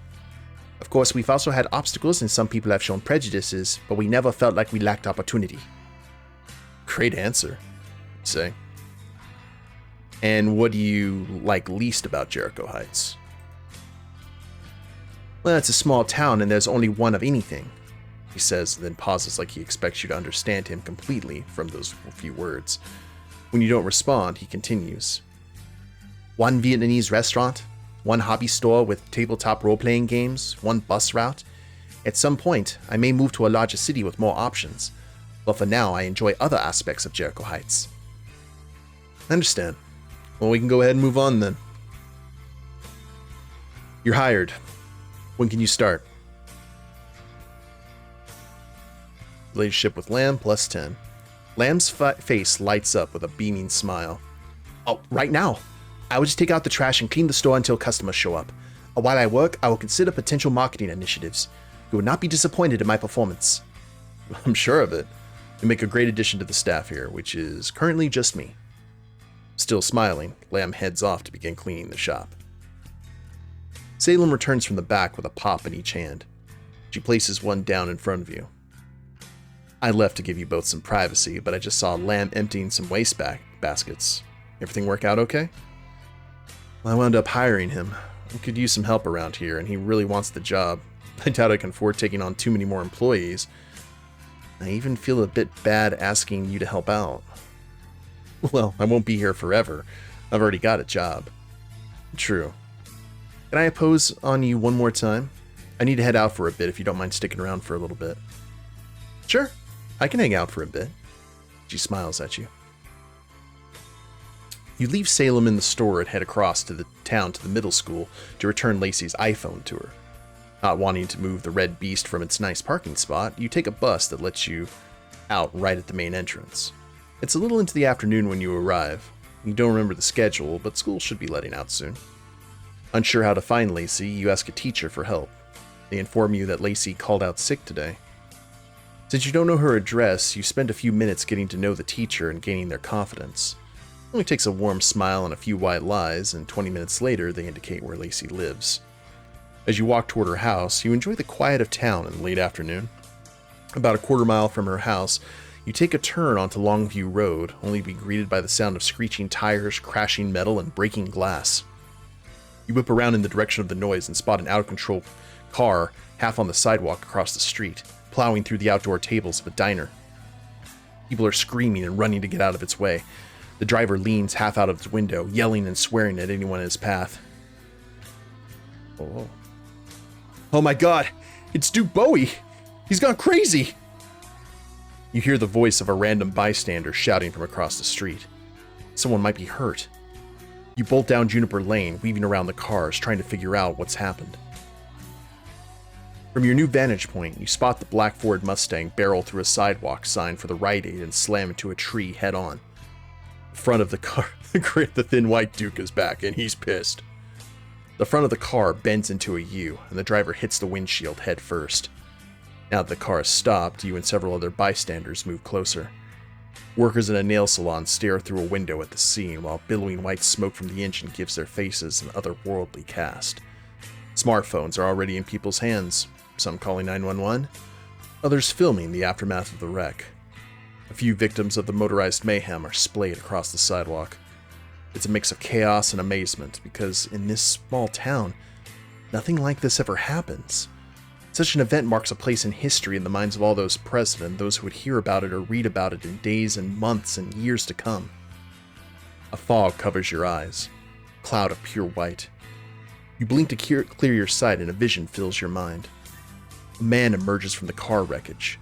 Of course, we've also had obstacles and some people have shown prejudices, but we never felt like we lacked opportunity. Great answer, I'd say. And what do you like least about Jericho Heights? Well, it's a small town and there's only one of anything, he says, then pauses like he expects you to understand him completely from those few words. When you don't respond, he continues. One Vietnamese restaurant, one hobby store with tabletop role-playing games, one bus route. At some point, I may move to a larger city with more options, but for now, I enjoy other aspects of Jericho Heights. I understand. Well, we can go ahead and move on then. You're hired. When can you start? Relationship with Lamb, +10. Lamb's face lights up with a beaming smile. Oh, right now. I will just take out the trash and clean the store until customers show up. While I work, I will consider potential marketing initiatives. You will not be disappointed in my performance. I'm sure of it. You make a great addition to the staff here, which is currently just me. Still smiling, Lamb heads off to begin cleaning the shop. Salem returns from the back with a pop in each hand. She places one down in front of you. I left to give you both some privacy, but I just saw Lamb emptying some waste baskets. Everything work out okay? Well, I wound up hiring him. We could use some help around here, and he really wants the job. I doubt I can afford taking on too many more employees. I even feel a bit bad asking you to help out. Well, I won't be here forever. I've already got a job. True. Can I impose on you one more time? I need to head out for a bit if you don't mind sticking around for a little bit. Sure, I can hang out for a bit. She smiles at you. You leave Salem in the store and head across to the town to the middle school to return Lacey's iPhone to her. Not wanting to move the red beast from its nice parking spot, you take a bus that lets you out right at the main entrance. It's a little into the afternoon when you arrive. You don't remember the schedule, but school should be letting out soon. Unsure how to find Lacey, you ask a teacher for help. They inform you that Lacey called out sick today. Since you don't know her address, you spend a few minutes getting to know the teacher and gaining their confidence. It only takes a warm smile and a few white lies, and 20 minutes later they indicate where Lacey lives. As you walk toward her house, you enjoy the quiet of town in the late afternoon. About a quarter mile from her house, you take a turn onto Longview Road, only to be greeted by the sound of screeching tires, crashing metal, and breaking glass. You whip around in the direction of the noise and spot an out-of-control car half on the sidewalk across the street, plowing through the outdoor tables of a diner. People are screaming and running to get out of its way. The driver leans half out of his window, yelling and swearing at anyone in his path. Oh my god, it's Duke Bowie! He's gone crazy! You hear the voice of a random bystander shouting from across the street. Someone might be hurt. You bolt down Juniper Lane, weaving around the cars, trying to figure out what's happened. From your new vantage point, you spot the black Ford Mustang barrel through a sidewalk sign for the Rite Aid and slam into a tree head-on. Front of the car, the thin white Duke is back, and he's pissed. The front of the car bends into a U, and the driver hits the windshield head first. Now that the car has stopped, you and several other bystanders move closer. Workers in a nail salon stare through a window at the scene, while billowing white smoke from the engine gives their faces an otherworldly cast. Smartphones are already in people's hands, some calling 911, others filming the aftermath of the wreck. A few victims of the motorized mayhem are splayed across the sidewalk. It's a mix of chaos and amazement, because in this small town, nothing like this ever happens. Such an event marks a place in history in the minds of all those present and those who would hear about it or read about it in days and months and years to come. A fog covers your eyes, a cloud of pure white. You blink to clear your sight and a vision fills your mind. A man emerges from the car wreckage,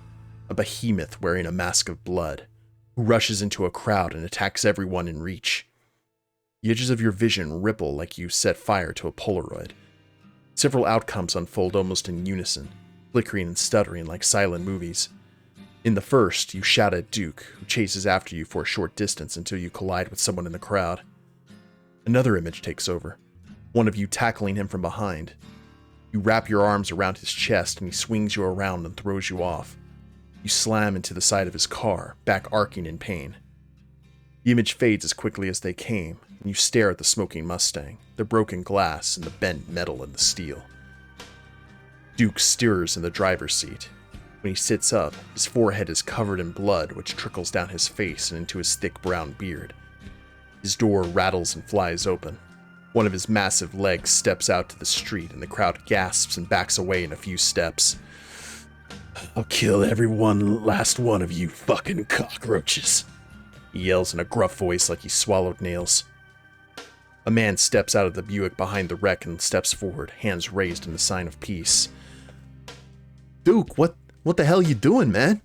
a behemoth wearing a mask of blood, who rushes into a crowd and attacks everyone in reach. The edges of your vision ripple like you set fire to a Polaroid. Several outcomes unfold almost in unison, flickering and stuttering like silent movies. In the first, you shout at Duke, who chases after you for a short distance until you collide with someone in the crowd. Another image takes over, one of you tackling him from behind. You wrap your arms around his chest and he swings you around and throws you off. You slam into the side of his car, back arcing in pain. The image fades as quickly as they came, and you stare at the smoking Mustang, the broken glass, and the bent metal in the steel. Duke stirs in the driver's seat. When he sits up, his forehead is covered in blood which trickles down his face and into his thick brown beard. His door rattles and flies open. One of his massive legs steps out to the street and the crowd gasps and backs away in a few steps. "I'll kill every last one of you fucking cockroaches," he yells in a gruff voice like he swallowed nails. A man steps out of the Buick behind the wreck and steps forward, hands raised in the sign of peace. "Duke, what the hell you doing, man?"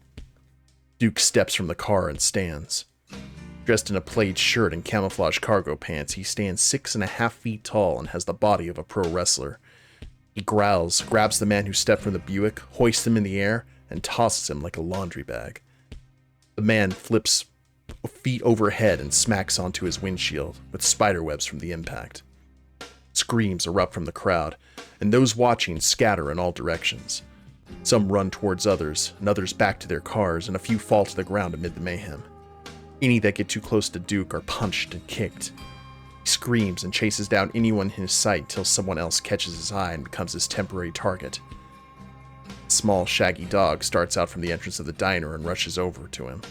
Duke steps from the car and stands. Dressed in a plaid shirt and camouflage cargo pants, he stands 6.5 feet tall and has the body of a pro wrestler. He growls, grabs the man who stepped from the Buick, hoists him in the air, and tosses him like a laundry bag. The man flips feet overhead and smacks onto his windshield, with spiderwebs from the impact. Screams erupt from the crowd, and those watching scatter in all directions. Some run towards others, and others back to their cars, and a few fall to the ground amid the mayhem. Any that get too close to Duke are punched and kicked. He screams and chases down anyone in his sight till someone else catches his eye and becomes his temporary target. A small, shaggy dog starts out from the entrance of the diner and rushes over to him,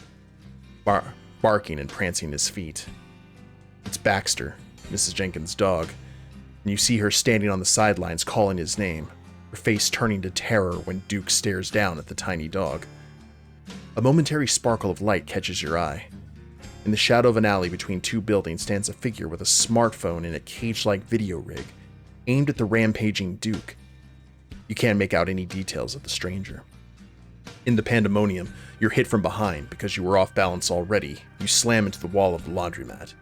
barking and prancing his feet. It's Baxter, Mrs. Jenkins' dog, and you see her standing on the sidelines calling his name, her face turning to terror when Duke stares down at the tiny dog. A momentary sparkle of light catches your eye. In the shadow of an alley between two buildings stands a figure with a smartphone in a cage-like video rig, aimed at the rampaging Duke. You can't make out any details of the stranger. In the pandemonium, you're hit from behind because you were off balance already. You slam into the wall of the laundromat.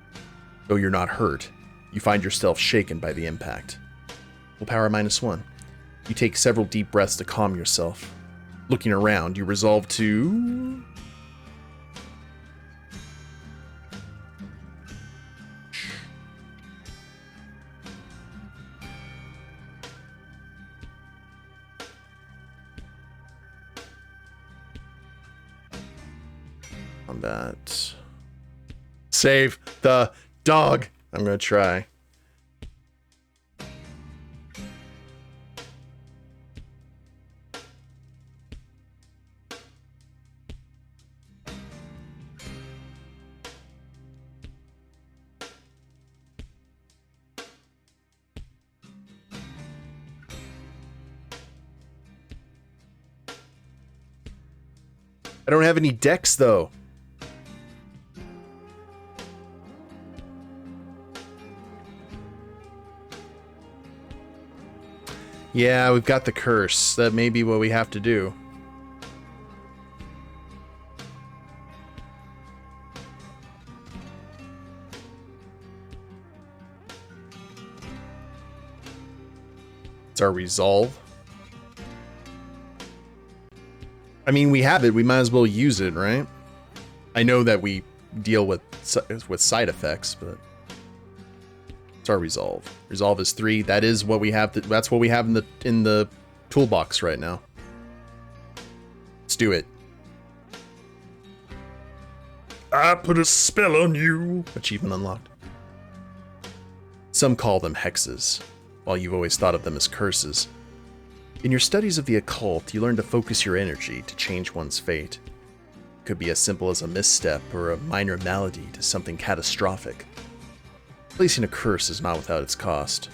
Though you're not hurt, you find yourself shaken by the impact. Willpower -1. You take several deep breaths to calm yourself. Looking around, you resolve to... Combat. Save the dog. I'm gonna try. I don't have any decks though. Yeah, we've got the curse. That may be what we have to do. It's our resolve. I mean, we have it. We might as well use it, right? I know that we deal with side effects, but it's our resolve. Resolve is 3. That is what we have. That's what we have in the toolbox right now. Let's do it. I put a spell on you. Achievement unlocked. Some call them hexes, while you've always thought of them as curses. In your studies of the occult, you learn to focus your energy to change one's fate. It could be as simple as a misstep or a minor malady to something catastrophic. Placing a curse is not without its cost.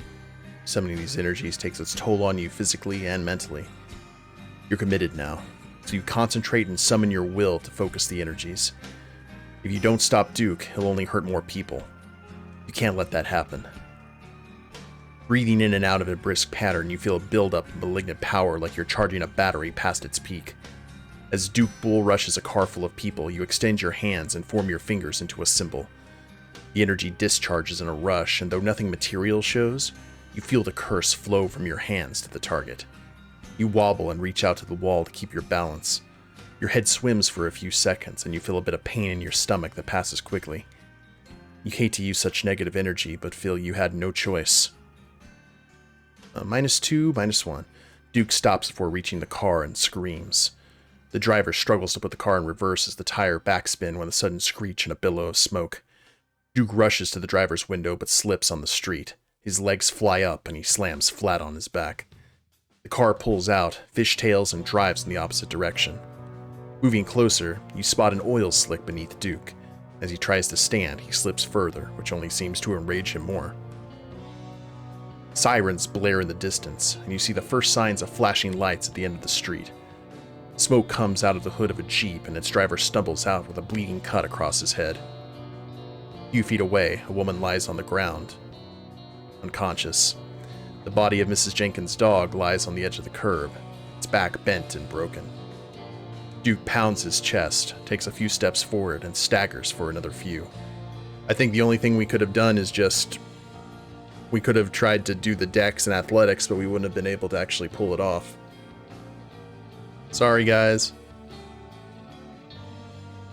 Summoning these energies takes its toll on you physically and mentally. You're committed now, so you concentrate and summon your will to focus the energies. If you don't stop Duke, he'll only hurt more people. You can't let that happen. Breathing in and out of a brisk pattern, you feel a build-up of malignant power like you're charging a battery past its peak. As Duke bull rushes a car full of people, you extend your hands and form your fingers into a symbol. The energy discharges in a rush, and though nothing material shows, you feel the curse flow from your hands to the target. You wobble and reach out to the wall to keep your balance. Your head swims for a few seconds, and you feel a bit of pain in your stomach that passes quickly. You hate to use such negative energy, but feel you had no choice. -2, -1. Duke stops before reaching the car and screams. The driver struggles to put the car in reverse as the tire backspin with a sudden screech and a billow of smoke. Duke rushes to the driver's window but slips on the street. His legs fly up and he slams flat on his back. The car pulls out, fishtails, and drives in the opposite direction. Moving closer, you spot an oil slick beneath Duke. As he tries to stand, he slips further, which only seems to enrage him more. Sirens blare in the distance, and you see the first signs of flashing lights at the end of the street. Smoke comes out of the hood of a Jeep, and its driver stumbles out with a bleeding cut across his head. A few feet away, a woman lies on the ground, unconscious. The body of Mrs. Jenkins' dog lies on the edge of the curb, its back bent and broken. Duke pounds his chest, takes a few steps forward, and staggers for another few. I think the only thing we could have done is we could have tried to do the dex and athletics, but we wouldn't have been able to actually pull it off. Sorry, guys.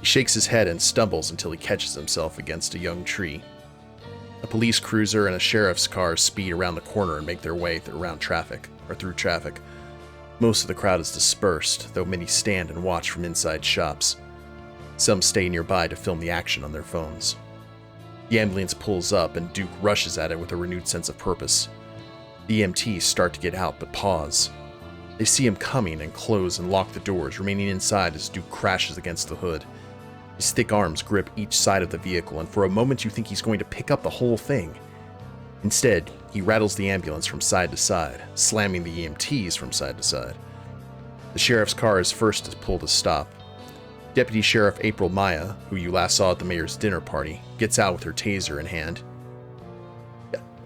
He shakes his head and stumbles until he catches himself against a young tree. A police cruiser and a sheriff's car speed around the corner and make their way through traffic. Most of the crowd is dispersed, though many stand and watch from inside shops. Some stay nearby to film the action on their phones. The ambulance pulls up and Duke rushes at it with a renewed sense of purpose. The EMTs start to get out but pause. They see him coming and close and lock the doors, remaining inside as Duke crashes against the hood. His thick arms grip each side of the vehicle, and for a moment you think he's going to pick up the whole thing. Instead, he rattles the ambulance from side to side, slamming the EMTs from side to side. The sheriff's car is first to pull to stop. Deputy Sheriff April Maya, who you last saw at the mayor's dinner party, gets out with her taser in hand.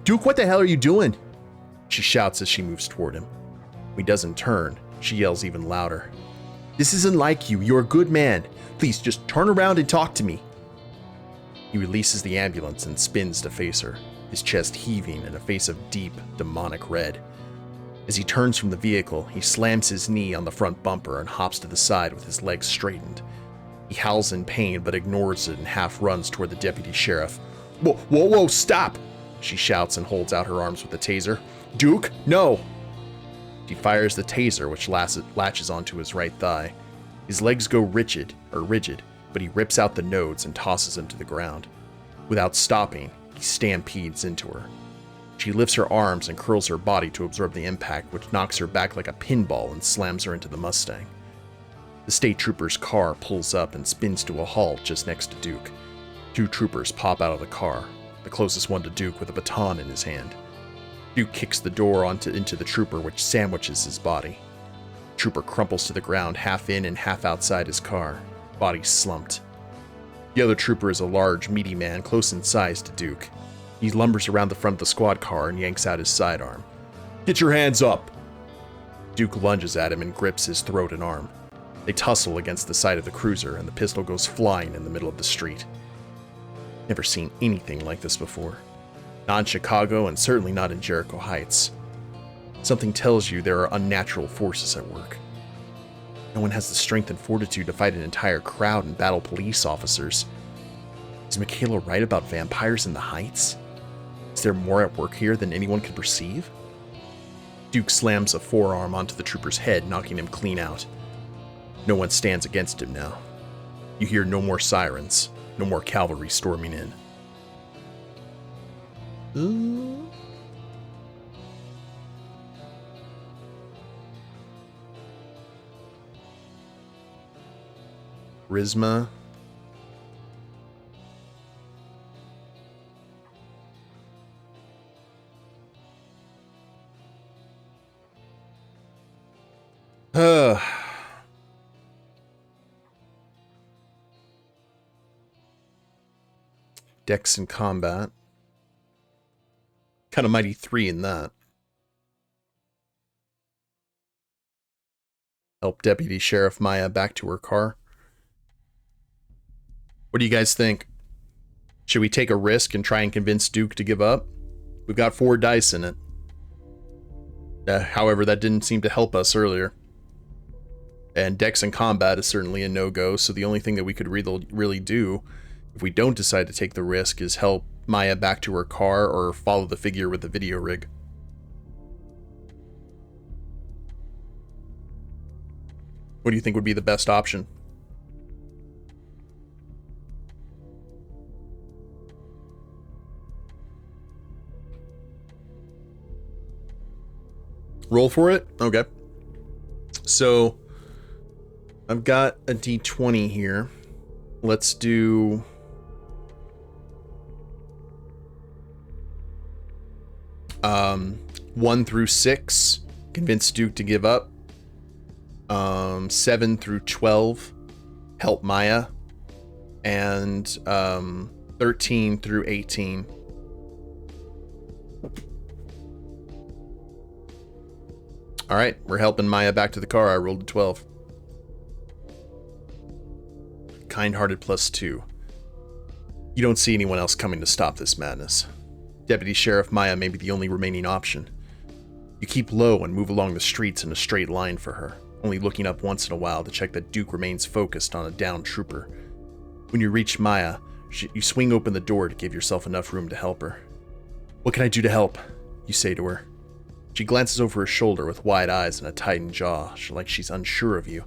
"Duke, what the hell are you doing?" she shouts as she moves toward him. When he doesn't turn, she yells even louder. "This isn't like you. You're a good man. Please, just turn around and talk to me." He releases the ambulance and spins to face her, his chest heaving and a face of deep, demonic red. As he turns from the vehicle, he slams his knee on the front bumper and hops to the side with his legs straightened. He howls in pain but ignores it and half runs toward the deputy sheriff. Whoa, stop!" she shouts and holds out her arms with the taser. "Duke, no!" She fires the taser, which latches onto his right thigh. His legs go rigid, but he rips out the nodes and tosses him to the ground. Without stopping, he stampedes into her. She lifts her arms and curls her body to absorb the impact, which knocks her back like a pinball and slams her into the Mustang. The state trooper's car pulls up and spins to a halt just next to Duke. 2 troopers pop out of the car, the closest one to Duke with a baton in his hand. Duke kicks the door into the trooper, which sandwiches his body. The trooper crumples to the ground, half in and half outside his car, body slumped. The other trooper is a large, meaty man close in size to Duke. He lumbers around the front of the squad car and yanks out his sidearm. "Get your hands up!" Duke lunges at him and grips his throat and arm. They tussle against the side of the cruiser, and the pistol goes flying in the middle of the street. Never seen anything like this before. Not in Chicago, and certainly not in Jericho Heights. Something tells you there are unnatural forces at work. No one has the strength and fortitude to fight an entire crowd and battle police officers. Is Michaela right about vampires in the Heights? Is there more at work here than anyone can perceive? Duke slams a forearm onto the trooper's head, knocking him clean out. No one stands against him now. You hear no more sirens, no more cavalry storming in. Charisma. Dex in combat. Kind of mighty 3 in that. Help Deputy Sheriff Maya back to her car. What do you guys think? Should we take a risk and try and convince Duke to give up? We've got 4 dice in it. However, that didn't seem to help us earlier. And Dex in combat is certainly a no-go, so the only thing that we could really do, if we don't decide to take the risk, is help Maya back to her car or follow the figure with the video rig. What do you think would be the best option? Roll for it? Okay. So, I've got a d20 here. Let's do... Um, 1 through 6, convince Duke to give up. 7 through 12, help Maya. And 13 through 18. Alright, we're helping Maya back to the car. I rolled a 12. Kind-hearted +2. You don't see anyone else coming to stop this madness. Deputy Sheriff Maya may be the only remaining option. You keep low and move along the streets in a straight line for her, only looking up once in a while to check that Duke remains focused on a downed trooper. When you reach Maya, you swing open the door to give yourself enough room to help her. "What can I do to help?" you say to her. She glances over her shoulder with wide eyes and a tightened jaw, like she's unsure of you.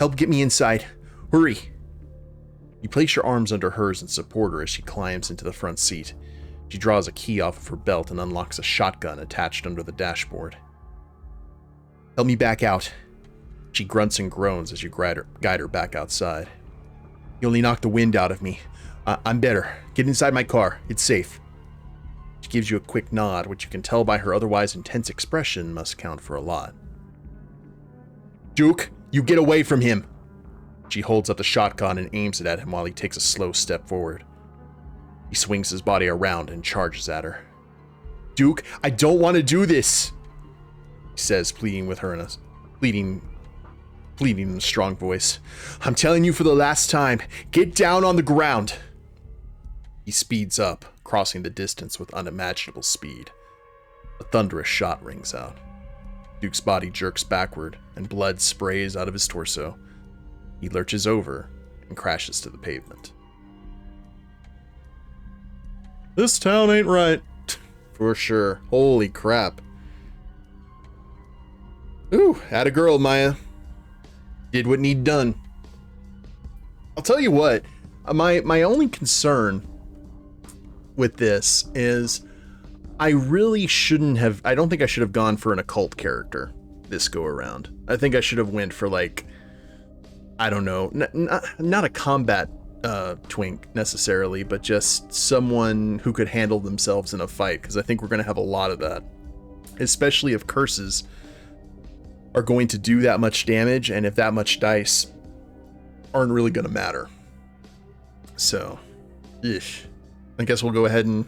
"Help get me inside. Hurry!" You place your arms under hers and support her as she climbs into the front seat. She draws a key off of her belt and unlocks a shotgun attached under the dashboard. "Help me back out." She grunts and groans as you guide her back outside. "You only knocked the wind out of me. I'm better. Get inside my car. It's safe." She gives you a quick nod, which you can tell by her otherwise intense expression must count for a lot. "Duke, you get away from him!" She holds up the shotgun and aims it at him while he takes a slow step forward. He swings his body around and charges at her. "Duke, I don't want to do this," he says, pleading in a strong voice. "I'm telling you for the last time, get down on the ground." He speeds up, crossing the distance with unimaginable speed. A thunderous shot rings out. Duke's body jerks backward, and blood sprays out of his torso. He lurches over and crashes to the pavement. This town ain't right. For sure. Holy crap. Ooh, atta girl, Maya. Did what need done. I'll tell you what, my only concern with this is I really shouldn't have, I don't think I should have gone for an occult character this go around. I think I should have went for like, I don't know, not a combat twink necessarily, but just someone who could handle themselves in a fight, because I think we're going to have a lot of that, especially if curses are going to do that much damage, and if that much dice aren't really going to matter. So, I guess we'll go ahead and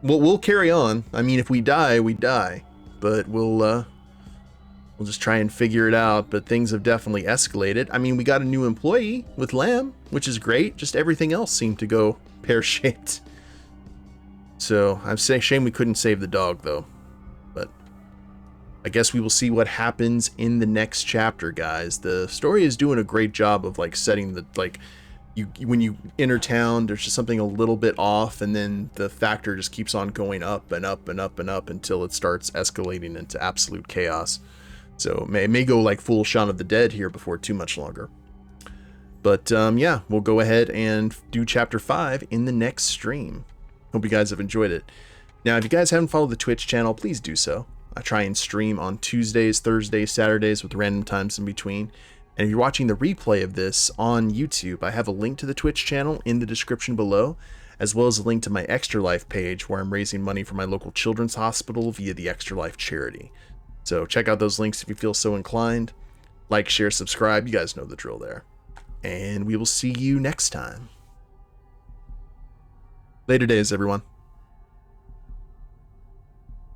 we'll carry on. I mean, if we die, we die, but we'll just try and figure it out. But things have definitely escalated. I mean, we got a new employee with Lamb, which is great. Just everything else seemed to go pear-shaped. So I'm saying shame we couldn't save the dog though. But I guess we will see what happens in the next chapter, guys. The story is doing a great job of like setting the when you enter town, there's just something a little bit off, and then the factor just keeps on going up and up and up and up until it starts escalating into absolute chaos. So it may go like full Shaun of the Dead here before too much longer. But yeah, we'll go ahead and do chapter 5 in the next stream. Hope you guys have enjoyed it. Now, if you guys haven't followed the Twitch channel, please do so. I try and stream on Tuesdays, Thursdays, Saturdays with random times in between. And if you're watching the replay of this on YouTube, I have a link to the Twitch channel in the description below, as well as a link to my Extra Life page where I'm raising money for my local children's hospital via the Extra Life charity. So check out those links if you feel so inclined. Like, share, subscribe. You guys know the drill there. And we will see you next time. Later days, everyone.